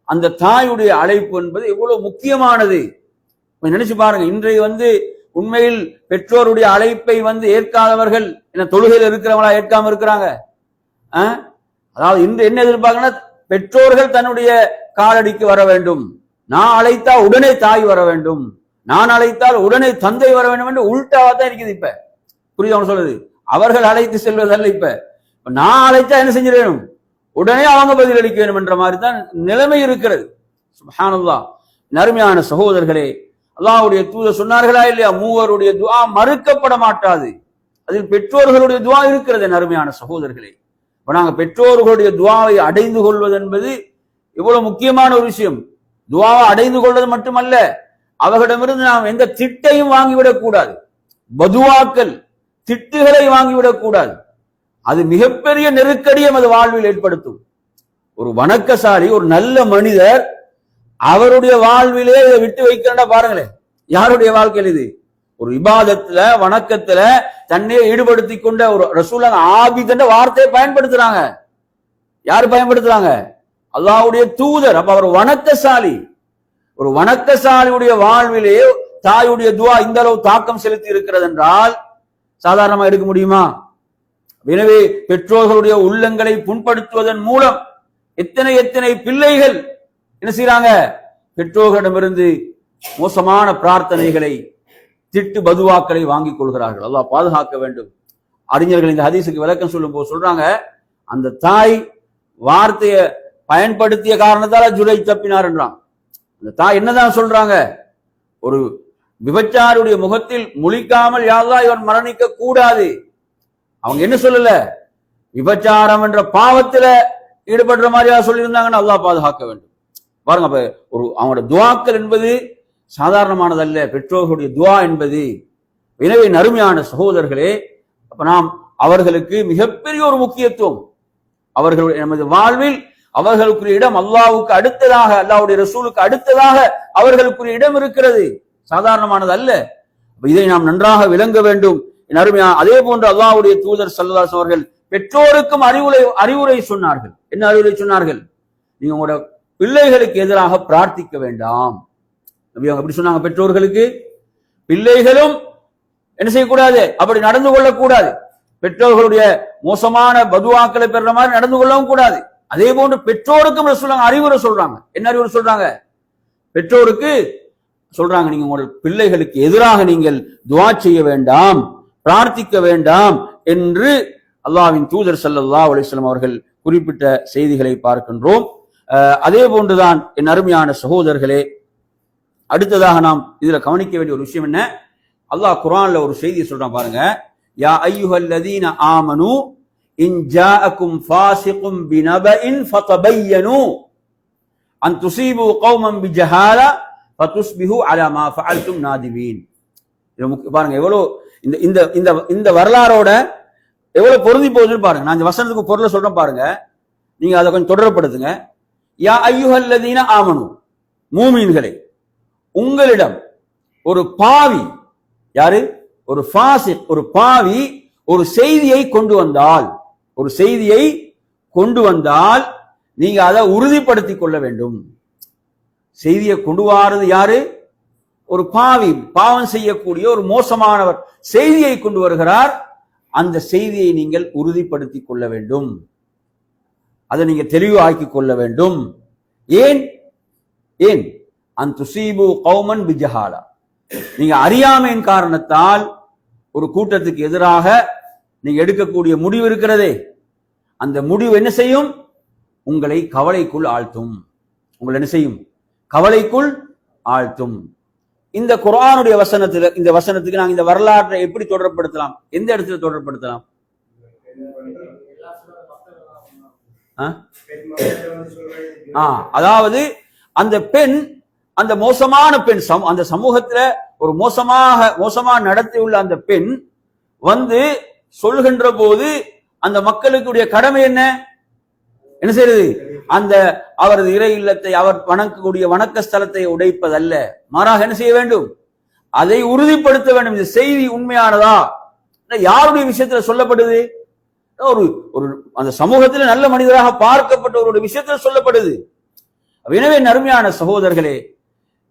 [SPEAKER 1] அந்த தாயுடைய அழைப்பு என்பது எவ்வளவு முக்கியமானது. நினைச்சு பாருங்க, இன்றைய உண்மையில் பெற்றோருடைய அழைப்பை ஏற்காதவர்கள் என்ன தொழுகையில் இருக்கிறவங்களா ஏற்காம இருக்கிறாங்க? அதாவது இன்று என்ன எதிர்பார்க்கனா, பெற்றோர்கள் தன்னுடைய காலடிக்கு வர வேண்டும், நான் அழைத்தா உடனே தாய் வர வேண்டும், நான் அழைத்தால் உடனே தந்தை வர வேண்டும் என்று உள்டாவா தான் இருக்குது. இப்ப புரியுது அவங்க சொல்றது? அவர்கள் அழைத்து செல்வதல்ல. இப்ப நான் அழைத்தா என்ன செஞ்சிடணும்? உடனே அவங்க பதில் அளிக்க வேண்டும் என்ற மாதிரி தான் நிலைமை இருக்கிறது. சுப்ஹானல்லாஹ். நறுமையான சகோதரர்களே, அல்லாஹ்வுடைய தூதர் சொன்னார்களா இல்லையா, மூவருடைய துஆ மறுக்கப்பட மாட்டாது. அதில் பெற்றோர்களுடைய துஆ இருக்கிறது. நறுமையான சகோதரர்களே, இப்ப நாங்க பெற்றோர்களுடைய துஆவை அடைந்து கொள்வது என்பது இவ்வளவு முக்கியமான ஒரு விஷயம். துஆவை அடைந்து கொள்வது மட்டுமல்ல, அவர்களிடமிருந்து நாம் எந்த திட்டையும் வாங்கிவிடக் கூடாது. பதுவாக்கள், திட்டுகளை வாங்கிவிடக் கூடாது. அது மிகப்பெரிய நெருக்கடியை நமது வாழ்வில் ஏற்படுத்தும். ஒரு வணக்கசாலி, ஒரு நல்ல மனிதர், அவருடைய வாழ்விலே இதை விட்டு வைக்கிறா பாருங்களேன். யாருடைய வாழ்க்கையில் இது? ஒரு இபாதத்துல, வணக்கத்துல தன்னை ஈடுபடுத்தி கொண்ட ஒரு ரசூலுல்லாஹ் ஆபித் என்ற வார்த்தையை பயன்படுத்துறாங்க. யாரு பயன்படுத்துறாங்க? அல்லாஹ்வுடைய தூதர். அப்ப அவர் வணக்கசாலி. ஒரு வணக்கசாலியுடைய வாழ்விலே தாயுடைய துவா இந்த அளவு தாக்கம் செலுத்தி இருக்கிறது என்றால் சாதாரணமா எடுக்க முடியுமா? எனவே பெற்றோர்களுடைய உள்ளங்களை புண்படுத்துவதன் மூலம் எத்தனை எத்தனை பிள்ளைகள் என்ன செய்யறாங்க? பெற்றோர்களிடமிருந்து மோசமான பிரார்த்தனைகளை, திட்டு பதுவாக்களை வாங்கிக் கொள்கிறார்கள். அல்லாஹ் பாதுகாக்க வேண்டும். அறிஞர்கள் இந்த ஹதீஸுக்கு விளக்கம் சொல்லும் போது சொல்றாங்க, அந்த தாய் வார்த்தையை பயன்படுத்திய காரணத்தால ஜுரை தப்பினார் என்றான். அந்த தாய் என்னதான் சொல்றாங்க? ஒரு விபச்சாருடைய முகத்தில் முழிக்காமல் யா அல்லாஹ் இவன் மரணிக்க கூடாது. அவங்க என்ன சொல்லல, விபச்சாரம் என்ற பாவத்துல ஈடுபடுற மாதிரியா சொல்லியிருந்தாங்கன்னு அல்லாஹ் பாதுகாக்க வேண்டும். பாருங்க, அப்ப ஒரு அவங்களோட துவாக்கள் என்பது சாதாரணமானதல்ல, பெற்றோர்களுடைய துவா என்பது. எனவே நறுமையான சகோதரர்களே, அப்ப நாம் அவர்களுக்கு மிகப்பெரிய ஒரு முக்கியத்துவம், அவர்களுடைய நமது வாழ்வில் அவர்களுக்குரிய இடம் அல்லாஹ்வுக்கு அடுத்ததாக, அல்லாஹ்வுடைய ரசூலுக்கு அடுத்ததாக அவர்களுக்குரிய இடம் இருக்கிறது. சாதாரணமானது அல்ல. இதை நாம் நன்றாக விளங்க வேண்டும். அருமையா அதே போன்று அல்லாஹ்வுடைய தூதர் ஸல்லல்லாஹு அலைஹி அவர்கள் பெற்றோருக்கும் அறிவுரை சொன்னார்கள். என்ன அறிவுரை சொன்னார்கள்? நீங்க உங்களோட பிள்ளைகளுக்கு எதிராக பிரார்த்திக்க வேண்டாம். நபி அவங்க எப்படி சொன்னாங்க? பெற்றோர்களுக்கு பிள்ளைகளும் என்ன செய்யக்கூடாது? அப்படி நடந்து கொள்ளக்கூடாது. பெற்றோர்களுடைய மோசமான பதுவாக்களை பெற மாதிரி நடந்து கொள்ளவும் கூடாது. அதே போன்று பெற்றோருக்கும் அறிவுரை சொல்றாங்க. என்ன அறிவுரை சொல்றாங்க? பெற்றோருக்கு சொல்றாங்க, நீங்க உங்கள் பிள்ளைகளுக்கு எதிராக நீங்கள் துஆ செய்ய வேண்டாம், பிரார்த்திக்க வேண்டாம் என்று அல்லாஹ்வின் தூதர் ஸல்லல்லாஹு அலைஹி வஸல்லம் அவர்கள் குறிப்பிட்ட செய்திகளை பார்க்கின்றோம். அதே போன்றுதான் என் அருமையான சகோதரர்களே, அடுத்ததாக நாம் இதுல கவனிக்க வேண்டிய ஒரு விஷயம் என்ன? அல்லாஹ் குர்ஆன்ல ஒரு செய்தியை சொல்றான் பாருங்க. யா அய்யுஹல்லதீன ஆமனு இன் ஜாஅக்கும் ஃபாஸிகுன் பினபஇன் ஃபதபையனு அன் துஸீபு கௌமன் பிஜஹாலா ஃபதுஸ்பிஹு அலா மா ஃபஅல்தும் நாதிமீன். பாருங்க எவ்வளவு இந்த இந்த இந்த வரலாறோட எவ்வளவு பொருந்தி போகுதுன்னு பாருங்க. நான் இந்த வசனத்துக்கு பொருளை சொல்றேன் பாருங்க, நீங்க அதை கொஞ்சம் தொடரப்படுத்துங்க. யா அய்யுஹல்லதீன ஆமனு, மூமீன்களே, உங்களிடம் ஒரு பாவி, யாரு? ஒரு ஃபாசிக், ஒரு பாவி ஒரு செய்தியை கொண்டு வந்தால், ஒரு செய்தியை கொண்டு வந்தால் நீங்க அதை உறுதிப்படுத்திக் கொள்ள வேண்டும். செய்தியை கொண்டு வாரது யாரு? ஒரு பாவி, பாவம் செய்யக்கூடிய ஒரு மோசமானவர் செய்தியை கொண்டு வருகிறார். அந்த செய்தியை நீங்கள் உறுதிப்படுத்திக் கொள்ள வேண்டும், அதை நீங்க தெளிவாக்கி கொள்ள வேண்டும். ஏன்? ஏன்? அன் துஸீபு கௌமன் பிஜஹாலா, நீங்க அறியாமையின் காரணத்தால் ஒரு கூட்டத்துக்கு எதிராக நீங்க எடுக்கக்கூடிய முடிவு இருக்கிறதே, அந்த முடிவு என்ன செய்யும்? உங்களை கவலைக்குள் ஆழ்த்தும். உங்களை என்ன செய்யும்? கவலைக்குள் ஆழ்த்தும். இந்த குர்ஆனுடைய வசனத்துல, இந்த வசனத்துக்கு நாங்க இந்த வரலாற்றை எப்படி தொடர்படுத்தலாம்? எந்த இடத்துல தொடர்படுத்தலாம்? அதாவது அந்த பெண், அந்த மோசமான பெண், அந்த சமூகத்துல ஒரு மோசமா நடத்தி உள்ள அந்த பெண் வந்து சொல்கின்ற போது அந்த மக்களுக்குடைய கடமை என்ன? என்ன செய்யறது? அந்த அவரது இறை இல்லத்தை, அவர் வணங்கக்கூடிய வணக்க ஸ்தலத்தை உடைப்பதல்ல, மாறாக என்ன செய்ய வேண்டும்? அதை உறுதிப்படுத்த வேண்டும். இந்த செய்தி உண்மையானதா? யாருடைய விஷயத்துல சொல்லப்படுது? ஒரு அந்த சமூகத்தில் நல்ல மனிதராக பார்க்கப்பட்ட ஒரு விஷயத்தில் சொல்லப்படுது. எனவே நறுமையான சகோதரர்களே,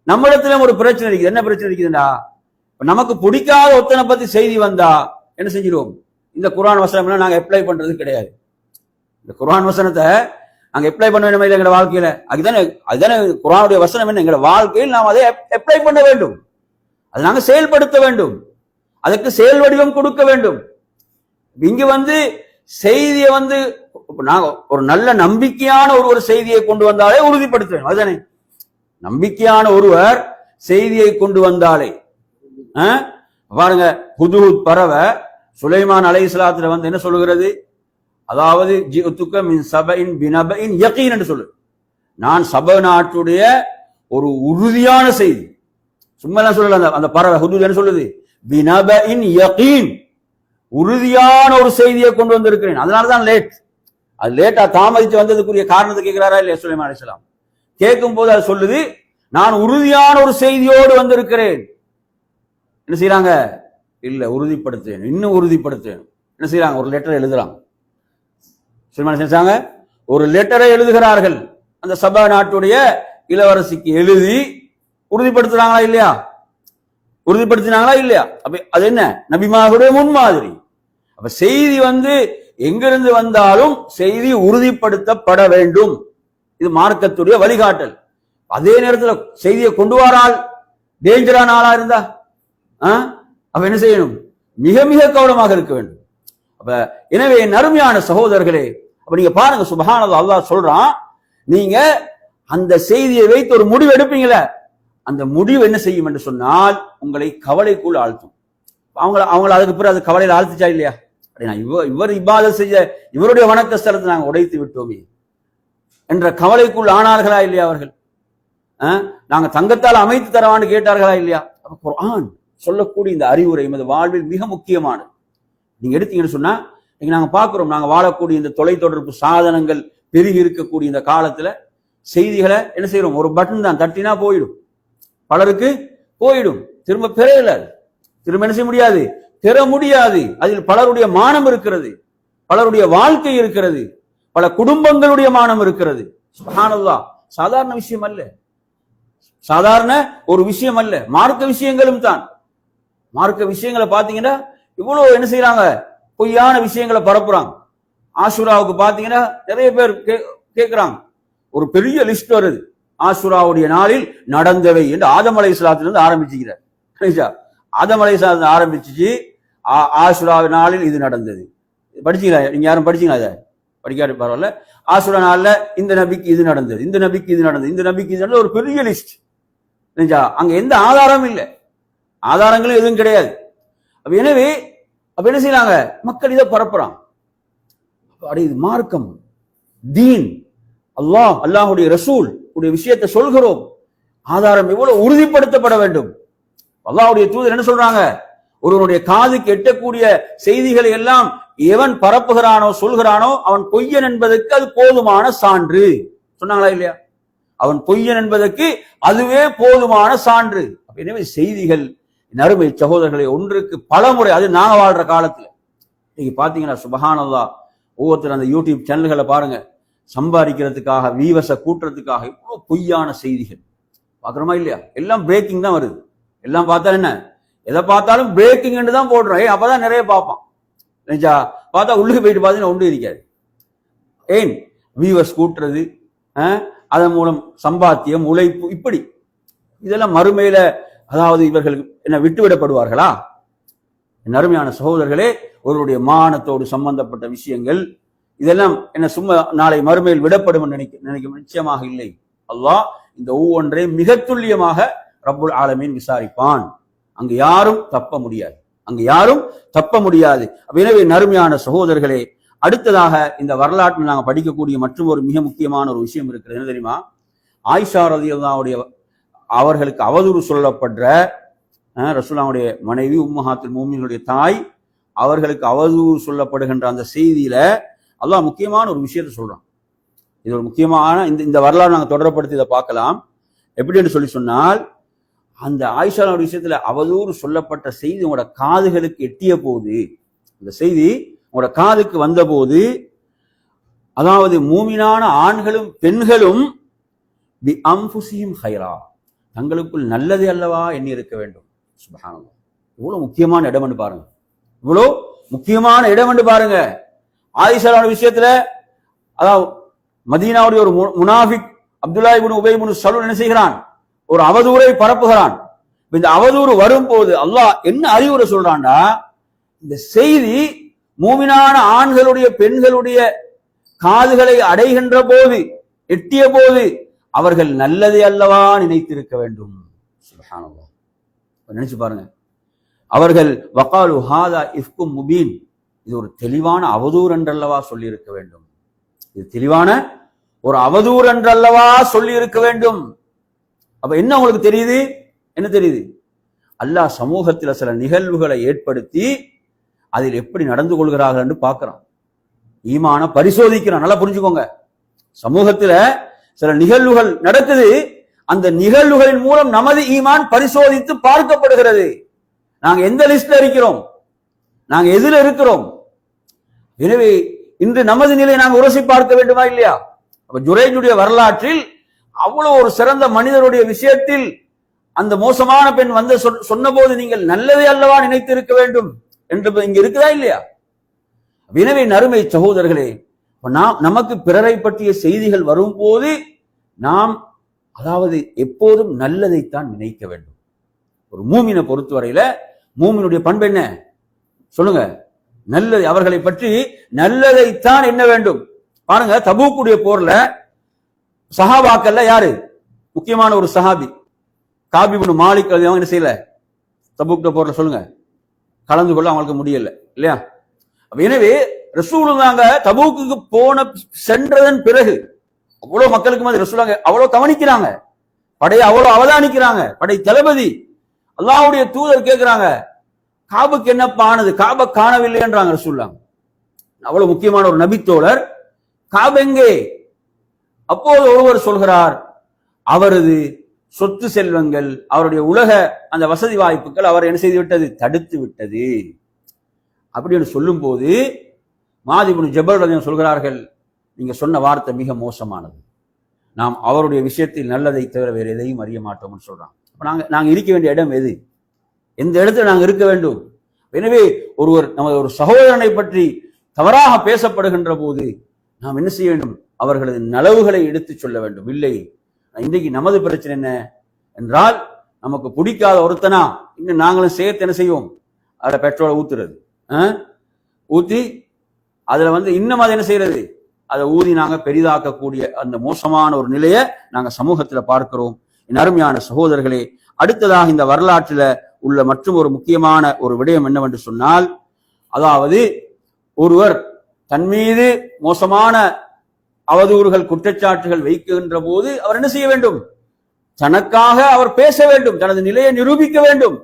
[SPEAKER 1] நம்மிடத்திலும் ஒரு பிரச்சனை இருக்குது. என்ன பிரச்சனை இருக்குதுன்னா, நமக்கு பிடிக்காத ஒத்தனை பத்தி செய்தி வந்தா என்ன செஞ்சிருவோம்? இந்த குர்ஆன் வசனம் நாங்க அப்ளை பண்றது கிடையாது. இந்த குர்ஆன் வசனத்தை நாங்க அப்ளை பண்ண வேண்டுமா இல்லை எங்க வாழ்க்கையில? அதுதானே குர்ஆனுடைய வசனம் என்ன? எங்க வாழ்க்கையில் நாம் அதை அப்ளை பண்ண வேண்டும், அதை நாங்க செயல்படுத்த வேண்டும், அதுக்கு செயல் வடிவம் கொடுக்க வேண்டும். இங்க வந்து செய்தியை வந்து நாங்க ஒரு நல்ல நம்பிக்கையான ஒரு செய்தியை கொண்டு வந்தாலே உறுதிப்படுத்த வேண்டும். அதுதானே நம்பிக்கையான ஒருவர் செய்தியை கொண்டு வந்தாலே. பாருங்க, ஹுதுஹுத் பறவை சுலைமான் அலைஹிஸ்ஸலாத்துல வந்து என்ன சொல்லுகிறது? அதாவது ஜிஅதுக மின் சபஇன் பினபஇன் யகீன் என்று சொல்லு, நான் சப நாட்டுடைய ஒரு உறுதியான செய்தி, சும்மா சொல்லல. அந்த பறவை ஹுதுஹுத் என்ன சொல்லுது? பினபஇன் யகீன், உறுதியான ஒரு செய்தியை கொண்டு வந்திருக்கிறேன். அதனாலதான் லேட். அது லேட்டா தாமதித்து வந்ததுக்குரிய காரணத்தை கேட்கிறாரா இல்லையா சுலைமான் அலைஹிஸ்ஸலாம்? கேட்கும் போது அது சொல்லுது, நான் உறுதியான ஒரு செய்தியோடு வந்திருக்கிறேன். என்ன செய்யறாங்க? இல்ல, உறுதிப்படுத்தேன், இன்னும் உறுதிப்படுத்தேன். என்ன செய்யறாங்க? ஒரு லெட்டர் எழுதுறாங்க. சுலைமான் செஞ்சாங்க, ஒரு லெட்டரை எழுதுகிறார்கள். அந்த சபா நாட்டுடைய இளவரசிக்கு எழுதி உறுதிப்படுத்துறாங்களா இல்லையா? உறுதிப்படுத்தினாங்களா இல்லையா? அப்ப அது என்ன? நபிமார்களுடைய முன்மாதிரி. அப்ப செய்தி எங்கிருந்து வந்தாலும் செய்தி உறுதிப்படுத்தப்பட வேண்டும். இது மார்க்கத்துடைய வழிகாட்டல். அதே நேரத்தில் செய்தியை கொண்டு வரால் டேஞ்சரான ஆளா இருந்தா அப்ப என்ன செய்யணும்? மிக மிக கவனமாக இருக்க வேண்டும். அப்ப எனவே நறுமையான சகோதரர்களே, அப்ப நீங்க பாருங்க, சுப்ஹானல்லாஹ், அல்லாஹ் சொல்றான், நீங்க அந்த செய்தியை வைத்து ஒரு முடிவு எடுப்பீங்களே, அந்த முடிவு என்ன செய்யும் என்று சொன்னால் உங்களை கவலைக்குள் ஆழ்த்தும். அவங்கள அதுக்கு பிறகு அது கவலையில் ஆழ்த்துச்சா இல்லையா? இவர் இபாதத் செய்ய இவருடைய வணக்க ஸ்தலத்தை நாங்கள் உடைத்து விட்டோமே என்ற கவலைக்குள் ஆனார்களா இல்லையா? அவர்கள் நாங்க தங்கத்தால் அமைத்து தரவான்னு கேட்டார்களா இல்லையா? குர்ஆன் சொல்லக்கூடிய இந்த அறிவுரை எமது வாழ்வில் மிக முக்கியமானது. நீங்க எடுத்தீங்கன்னு சொன்னா, நாங்க பார்க்கிறோம், நாங்க வாழக்கூடிய இந்த தொலைத்தொடர்பு சாதனங்கள் பெருகி இருக்கக்கூடிய இந்த காலத்துல செய்திகளை என்ன செய்யறோம்? ஒரு பட்டன் தான் தட்டினா போயிடும், பலருக்கு போயிடும், திரும்ப பெறல, திரும்ப என்ன செய்ய முடியாது, பெற முடியாது. அதில் பலருடைய மானம் இருக்கிறது, பலருடைய வாழ்க்கை இருக்கிறது, பல குடும்பங்களுடைய மானம் இருக்கிறது. சுப்ஹானல்லாஹ், சாதாரண விஷயம் அல்ல, சாதாரண ஒரு விஷயம் அல்ல. மார்க்க விஷயங்களும் தான். மார்க்க விஷயங்களை பாத்தீங்கன்னா இவ்வளவு என்ன செய்யறாங்க? பொய்யான விஷயங்களை பரப்புறாங்க. ஆஷுராவுக்கு பாத்தீங்கன்னா நிறைய பேர் கேட்கிறாங்க, ஒரு பெரிய லிஸ்ட் வருது. ஆஷுராவுடைய நாளில் நடந்தவை என்று ஆதம் அலைஹிஸ்ஸலாத்திலிருந்து ஆரம்பிச்சுக்கிறார். ஆதம் அலைஹிஸ்ஸலாத்திலிருந்து ஆரம்பிச்சு ஆஷுரா நாளில் இது நடந்தது. படிச்சீங்களா? நீங்க யாரும் படிச்சீங்களா? அதை படிக்காது பரவாயில்ல. ஆஷுரா நாள்ல இந்த நபிக்கு இது நடந்தது, இந்த நபிக்கு இது நடந்தது, இந்த நபிக்கு இது நடந்தது, ஒரு பெரிய லிஸ்ட். அங்க எந்த ஆதாரமும் இல்லை, ஆதாரங்களும் எதுவும் கிடையாது. எனவே அப்ப என்ன செய்யறாங்க? மக்கள் இதை பரப்புறாங்க. இது மார்க்கம், தீன், அல்லாஹ், அல்லாஹுடைய ரசூல் உடைய விஷயத்தை சொல்கிறோம், ஆதாரம் எவ்வளவு உறுதிப்படுத்தப்பட வேண்டும். அல்லாஹுடைய தூதர் என்ன சொல்றாங்க? ஒருவனுடைய காதுக்கு எட்டக்கூடிய செய்திகளை எல்லாம் எவன் பரப்புகிறானோ சொல்கிறானோ அவன் பொய்யன் என்பதற்கு அது போதுமான சான்று. சொன்னாங்களா இல்லையா? அவன் பொய்யன் என்பதற்கு அதுவே போதுமான சான்று. எனவே செய்திகள் நறுமை சகோதரர்களை ஒன்றுக்கு பல முறை, அது நாங்க வாழ்ற காலத்துல நீங்க பாத்தீங்கன்னா சுப்ஹானல்லாஹ், ஒவ்வொருத்தர் அந்த யூடியூப் சேனல்களை பாருங்க, சம்பாதிக்கிறதுக்காக வீவச கூட்டுறதுக்காக இவ்வளவு பொய்யான செய்திகள் பாக்குறோமா இல்லையா? எல்லாம் பிரேக்கிங் தான் வருது. எல்லாம் பார்த்தா என்ன, எதை பார்த்தாலும் பிரேக்கிங் தான் போடுறோம். அப்பதான் நிறைய பார்ப்பான். பார்த்தா உள்ளுக்கு போயிட்டு பார்த்தீங்கன்னா ஒன்று இருக்காது. ஏன்? வீவர்ஸ் கூட்டுறது, அதன் மூலம் சம்பாத்தியம், உழைப்பு, இப்படி இதெல்லாம் மறுமையில அதாவது இவர்கள் என்ன விட்டுவிடப்படுவார்களா? அருமையான சகோதரர்களே, ஒருவருடைய மானத்தோடு சம்பந்தப்பட்ட விஷயங்கள் இதெல்லாம் என்ன சும்மா நாளை மறுமையில் விடப்படும் நினைக்கும்? நிச்சயமாக இல்லை. அல்லாஹ் இந்த ஒவ்வொன்றை மிக துல்லியமாக ரப்புல் ஆலமீன் விசாரிப்பான். அங்கு யாரும் தப்ப முடியாது, அங்கு யாரும் தப்ப முடியாது. எனவே நறுமையான சகோதரர்களே, அடுத்ததாக இந்த வரலாற்றில் நாங்கள் படிக்கக்கூடிய மற்றும் ஒரு மிக முக்கியமான ஒரு விஷயம் இருக்கிறது. என்ன தெரியுமா? ஆயிஷா ரலியல்லாஹுடைய அவர்களுக்கு அவதூறு சொல்லப்படுற ரசூலுல்லாஹுடைய மனைவி உம்மஹாத்துல் முஃமினீனுடைய தாய், அவர்களுக்கு அவதூறு சொல்லப்படுகின்ற அந்த செய்தியில அல்லாஹ் முக்கியமான ஒரு விஷயத்தை சொல்றான். இது ஒரு முக்கியமான இந்த வரலாறு நாங்கள் தொடரப்படுத்தி இதை பார்க்கலாம். எப்படி என்று சொன்னால், அந்த ஆயிஷா விஷயத்துல அவதூறு சொல்லப்பட்ட செய்தி உங்களோட காதுகளுக்கு எட்டிய போது, இந்த செய்தி உங்களோட காதுக்கு வந்த போது, அதாவது மூமினான ஆண்களும் பெண்களும் பி அன்ஃபுஸிஹிம் கைரா, தங்களுக்குள் நல்லது அல்லவா எண்ணி இருக்க வேண்டும். சுப்ஹானல்லாஹ், இவ்வளவு முக்கியமான இடம் என்று பாருங்க, இவ்வளவு முக்கியமான இடம் என்று பாருங்க. ஆயிஷா விஷயத்துல அதாவது மதீனாவுடைய ஒரு முனாஃபிக் அப்துல்லாஹ் இப்னு உபை இப்னு சலூல் என்ன செய்கிறான்? ஒரு அவதூறை பரப்புகிறான். இந்த அவதூறு வரும்போது அல்லாஹ் என்ன அறிவுரை சொல்றான்டா, இந்த செய்தி மூமினான ஆண்களுடைய பெண்களுடைய காதுகளை அடைகின்ற போது, எட்டிய போது அவர்கள் நல்லதை அல்லவா நினைத்திருக்க வேண்டும். சுப்ஹானல்லாஹ், நினைச்சு பாருங்க. அவர்கள் வகாலு ஹாதா இஃப்கும் முபீன், இது ஒரு தெளிவான அவதூறு என்றல்லவா சொல்லி இருக்க வேண்டும், இது தெளிவான ஒரு அவதூறு என்றல்லவா சொல்லி இருக்க வேண்டும். அப்ப என்ன உங்களுக்கு தெரியுது? என்ன தெரியுது? அல்லாஹ் சமூகத்தில் சில நிகழ்வுகளை ஏற்படுத்தி அதில் எப்படி நடந்து கொள்கிறார்கள் என்று பார்க்கிறான், ஈமான பரிசோதிக்கிறான். நல்லா புரிஞ்சுக்கோங்க, சமூகத்தில் சில நிகழ்வுகள் நடக்குது, அந்த நிகழ்வுகளின் மூலம் நமது ஈமான் பரிசோதித்து பார்க்கப்படுகிறது. நாங்க எந்த லிஸ்ட்ல இருக்கிறோம், நாங்க எதில் இருக்கிறோம். எனவே இன்று நமது நிலை நாம் உரசி பார்க்க வேண்டுமா இல்லையா? அப்ப ஜுரைஜுடைய வரலாற்றில் அவ்வளவு ஒரு சிறந்த மனிதருடைய விஷயத்தில் அந்த மோசமான பெண் வந்து சொன்ன போது நீங்கள் நல்லதை அல்லவா நினைத்து இருக்க வேண்டும் என்று இங்க இருக்குதா இல்லையா? எனவே நறுமை சகோதரர்களே, நமக்கு பிறரை பற்றிய செய்திகள் வரும்போது நாம் அதாவது எப்போதும் நல்லதைத்தான் நினைக்க வேண்டும். ஒரு மூமினை பொறுத்தவரையில மூமினுடைய பண்பு என்ன சொல்லுங்க? நல்லது. அவர்களை பற்றி நல்லதைத்தான் எண்ண வேண்டும். பாருங்க, தபூக்குடைய போர்ல சஹாபாக்கள்ல யாரு முக்கியமான ஒரு சஹாபி? காப் இப்னு மாலிக் அவங்க என்ன செய்யல? தபூக் போர்ல சொல்லுங்க, கலந்து கொள்ள அவங்களுக்கு முடியல இல்லையா? எனவே ரசூலுல்லாஹ் தபூக்கு சென்றதன் பிறகு அவ்வளவு மக்களுக்கு மாதிரி ரசூலுல்லாஹ் அவ்வளவு கவனிக்கிறாங்க, படையை அவ்வளவு அவதானிக்கிறாங்க. படை தளபதி அல்லாஹ்வுடைய தூதர் கேட்கிறாங்க, காபுக்கு என்னப்பா ஆனது? காபை காணவில்லை என்றாங்க ரசூலுல்லாஹ். அவ்வளவு முக்கியமான ஒரு நபித்தோழர், காபு எங்கே? அப்போது ஒருவர் சொல்கிறார், அவரது சொத்து செல்வங்கள், அவருடைய உலக அந்த வசதி வாய்ப்புகள் அவர் என்ன செய்து விட்டது? தடுத்து விட்டது. அப்படின்னு சொல்லும் போது முஆத் இப்னு ஜபல் ரலியல்லாஹு சொல்கிறார்கள், நீங்க சொன்ன வார்த்தை மிக மோசமானது. நாம் அவருடைய விஷயத்தில் நல்லதை தவிர வேறு எதையும் அறிய மாட்டோம்னு சொல்றாங்க. நாங்க இருக்க வேண்டிய இடம் எது? எந்த இடத்துல நாங்க இருக்க வேண்டும்? எனவே ஒருவர் நமது ஒரு சகோதரனை பற்றி தவறாக பேசப்படுகின்ற போது நாம் என்ன செய்ய வேண்டும்? அவர்களது நலவுகளை எடுத்து சொல்ல வேண்டும். இல்லை, இன்றைக்கு நமது பிரச்சனை என்ன என்றால், நமக்கு பிடிக்காத ஒருத்தனா இன்னும் நாங்களும் சேர்த்து என்ன செய்வோம்? அதுல பெட்ரோலை ஊத்துறது, ஊத்தி அதுல இன்னும் அதை என்ன செய்யறது? அதை ஊதி நாங்க பெரிதாக்கக்கூடிய அந்த மோசமான ஒரு நிலையை நாங்க சமூகத்துல பார்க்கிறோம். என் அருமையான சகோதரர்களே, அடுத்ததாக இந்த வரலாற்றில் உள்ள மற்றும் ஒரு முக்கியமான ஒரு விடயம் என்னவென்று சொன்னால், அதாவது ஒருவர் தன் மீது மோசமான அவதூறுகள் குற்றச்சாட்டுகள் வைக்கின்ற போது அவர் என்ன செய்ய வேண்டும்? தனக்காக அவர் பேச வேண்டும், தனது நிலையை நிரூபிக்க வேண்டும்.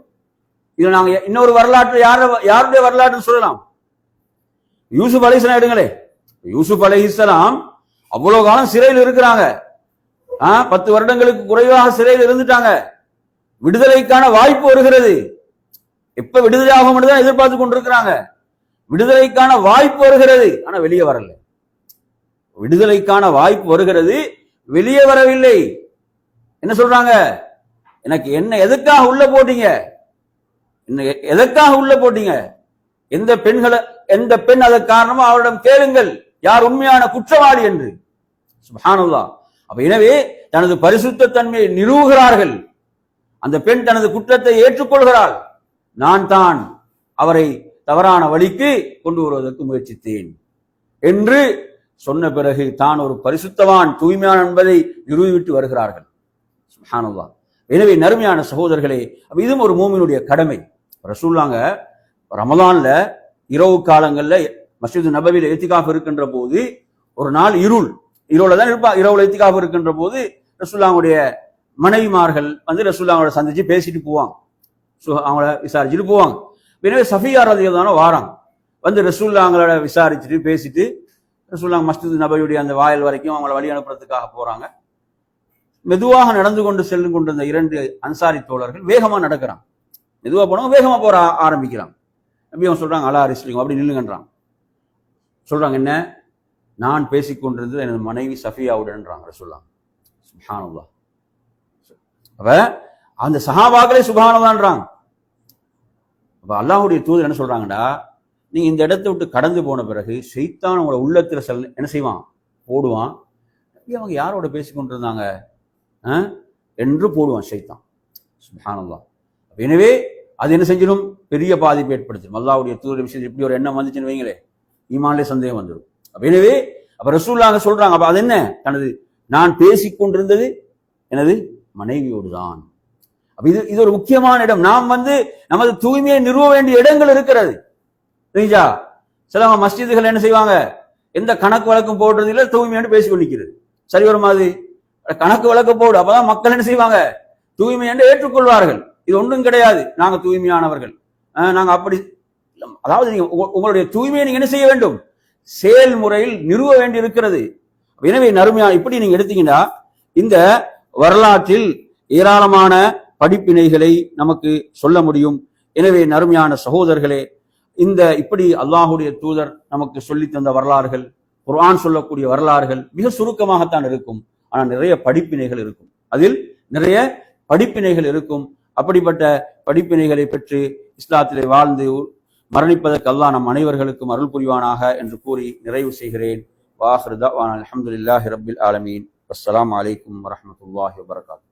[SPEAKER 1] இது நாங்க இன்னொரு வரலாற்று யாருடைய வரலாற்று சொல்லலாம்? யூசுப் அலைஹிஸ்ஸலாம் எடுங்களே. யூசுப் அலைஹிஸ்ஸலாம் அவ்வளவு காலம் சிறையில் இருக்கிறாங்க. 10 வருடங்களுக்கு குறைவாக சிறையில் இருந்துட்டாங்க. விடுதலைக்கான வாய்ப்பு வருகிறது. எப்ப விடுதலை ஆகும் தான் எதிர்பார்த்து கொண்டிருக்கிறாங்க. விடுதலைக்கான வாய்ப்பு வருகிறது, ஆனா வெளியே வரல. விடுதலைக்கான வாய்ப்பு வருகிறது, வெளியே வரவில்லை. என்ன சொல்றாங்க? எனக்கு என்ன எதுக்காக உள்ள போட்டீங்க? எதற்காக உள்ள போட்டீங்க? எந்த பெண் அதற்கு காரணமா அவரிடம் கேளுங்கள், யார் உண்மையான குற்றவாளி என்று. சுப்ஹானல்லாஹ். அப்ப எனவே தனது பரிசுத்த தன்மையை நிறுவுகிறார்கள். அந்த பெண் தனது குற்றத்தை ஏற்றுக்கொள்கிறாள். நான் தான் அவரை தவறான வழிக்கு கொண்டு வருவதற்கு முயற்சித்தேன் என்று சொன்ன பிறகு தான் ஒரு பரிசுத்தவான், தூய்மையான என்பதை நிறுவிவிட்டு வருகிறார்கள். சுப்ஹானல்லாஹ். எனவே நறுமையான சகோதரர்களே, இதுவும் ஒரு மூமினுடைய கடமை. ரசூலுல்லாஹ் ரமலான்ல இரவு காலங்கள்ல மஸ்ஜித் நபவியில இத்திகாஃப் இருக்கின்ற போது ஒரு நாள் இருள தான் இருப்பா. இரவுல இத்திகாஃப் இருக்கின்ற போது ரசூலுல்லாஹ்வுடைய மனைவிமார்கள் ரசூலுல்லாஹ்வோட சந்திச்சு பேசிட்டு போவாங்க, அவங்கள விசாரிச்சுட்டு போவாங்க. எனவே சஃபியா ரலியல்லாஹு வாராங்க, ரசூலுல்லாஹ்வோட விசாரிச்சுட்டு பேசிட்டு ரசூலுல்லாஹ் மஸ்ஜித் நபவியுடைய அந்த வாயில் வரைக்கும் அவங்கள வழி அனுப்புறதுக்காக போறாங்க. மெதுவாக நடந்து கொண்டு செல்லும் கொண்டிருந்த 2 அன்சாரி தோழர்கள் வேகமா நடக்கிறாங்க. மெதுவா போனவங்க வேகமா போற ஆரம்பிக்கிறாங்க. நபி அவங்க சொல்றாங்க, அலா ரிஸ்லிங், அப்படி நில்லுங்கன்றாங்க. சொல்றாங்க, என்ன? நான் பேசிக்கொண்டிருந்தது எனது மனைவி சஃபியாவுடன்றாங்க ரசூலுல்லாஹ். சுப்ஹானல்லாஹ். அப்ப அந்த சஹாபாக்களே சுப்ஹானல்லாஹ்ன்றாங்க. அப்ப அல்லாஹ்வுடைய தூதர் என்ன சொல்றாங்கடா, நீங்க இந்த இடத்தை விட்டு கடந்து போன பிறகு ஷைத்தான் உங்களை உள்ளத்துல என்ன செய்வான்? போடுவான். அவங்க யாரோட பேசிக்கொண்டிருந்தாங்க என்று போடுவான் ஷைத்தான். சுப்ஹானல்லாஹ். எனவே அது என்ன செஞ்சிடும்? பெரிய பாதிப்பு ஏற்படுத்தும். அல்லாஹ்வுடைய தூதர் விஷயத்தில் இப்படி ஒரு எண்ணம் வந்துச்சுன்னு வைங்களே, ஈமான்லே சந்தேகம் வந்துடும். எனவே அப்ப ரசூலுல்லாஹ் சொல்றாங்க, அப்ப அது என்ன? நான் பேசிக்கொண்டிருந்தது எனது மனைவியோடு தான். அப்ப இது ஒரு முக்கியமான இடம். நாம் நமது தூய்மையை நிறுவ வேண்டிய இடங்கள் இருக்கிறது. தெரிஞ்சா சில மஸ்ஜிதுகள் என்ன செய்வாங்க? எந்த கணக்கு வழக்கம் போடுறது இல்லை, தூய்மையானு பேசி கொண்டிருக்கிறது. சரி வரும் அது கணக்கு வழக்க போடு. அப்பதான் மக்கள் என்ன செய்வாங்க? தூய்மை என்று ஏற்றுக்கொள்வார்கள். இது ஒன்றும் கிடையாது, நாங்க தூய்மையானவர்கள், நாங்க அப்படி. அதாவது நீங்க உங்களுடைய தூய்மையை நீங்க என்ன செய்ய வேண்டும்? செயல்முறையில் நிறுவ வேண்டி இருக்கிறது. எனவே நறுமையா இப்படி நீங்க எடுத்தீங்கன்னா இந்த வரலாற்றில் ஏராளமான படிப்பினைகளை நமக்கு சொல்ல முடியும். எனவே நறுமையான சகோதரர்களே, இந்த இப்படி அல்லாஹ்வுடைய தூதர் நமக்கு சொல்லி தந்த வரலாறுகள், குர்ஆன் சொல்லக்கூடிய வரலாறுகள் மிக சுருக்கமாகத்தான் இருக்கும். ஆனால் நிறைய படிப்பினைகள் இருக்கும், அதில் நிறைய படிப்பினைகள் இருக்கும். அப்படிப்பட்ட படிப்பினைகளை பெற்று இஸ்லாத்திலே வாழ்ந்து மரணிப்பதற்கு அல்லாஹ் நம் அனைவர்களுக்கும் அருள் புரிவானாக என்று கூறி நிறைவு செய்கிறேன். வாஹிரு தஅவானா அல்ஹம்துலில்லாஹி ரப்பில் ஆலமீன். அஸ்ஸலாமு அலைக்கும் வரஹ்மத்துல்லாஹி வபரகாத்துஹு.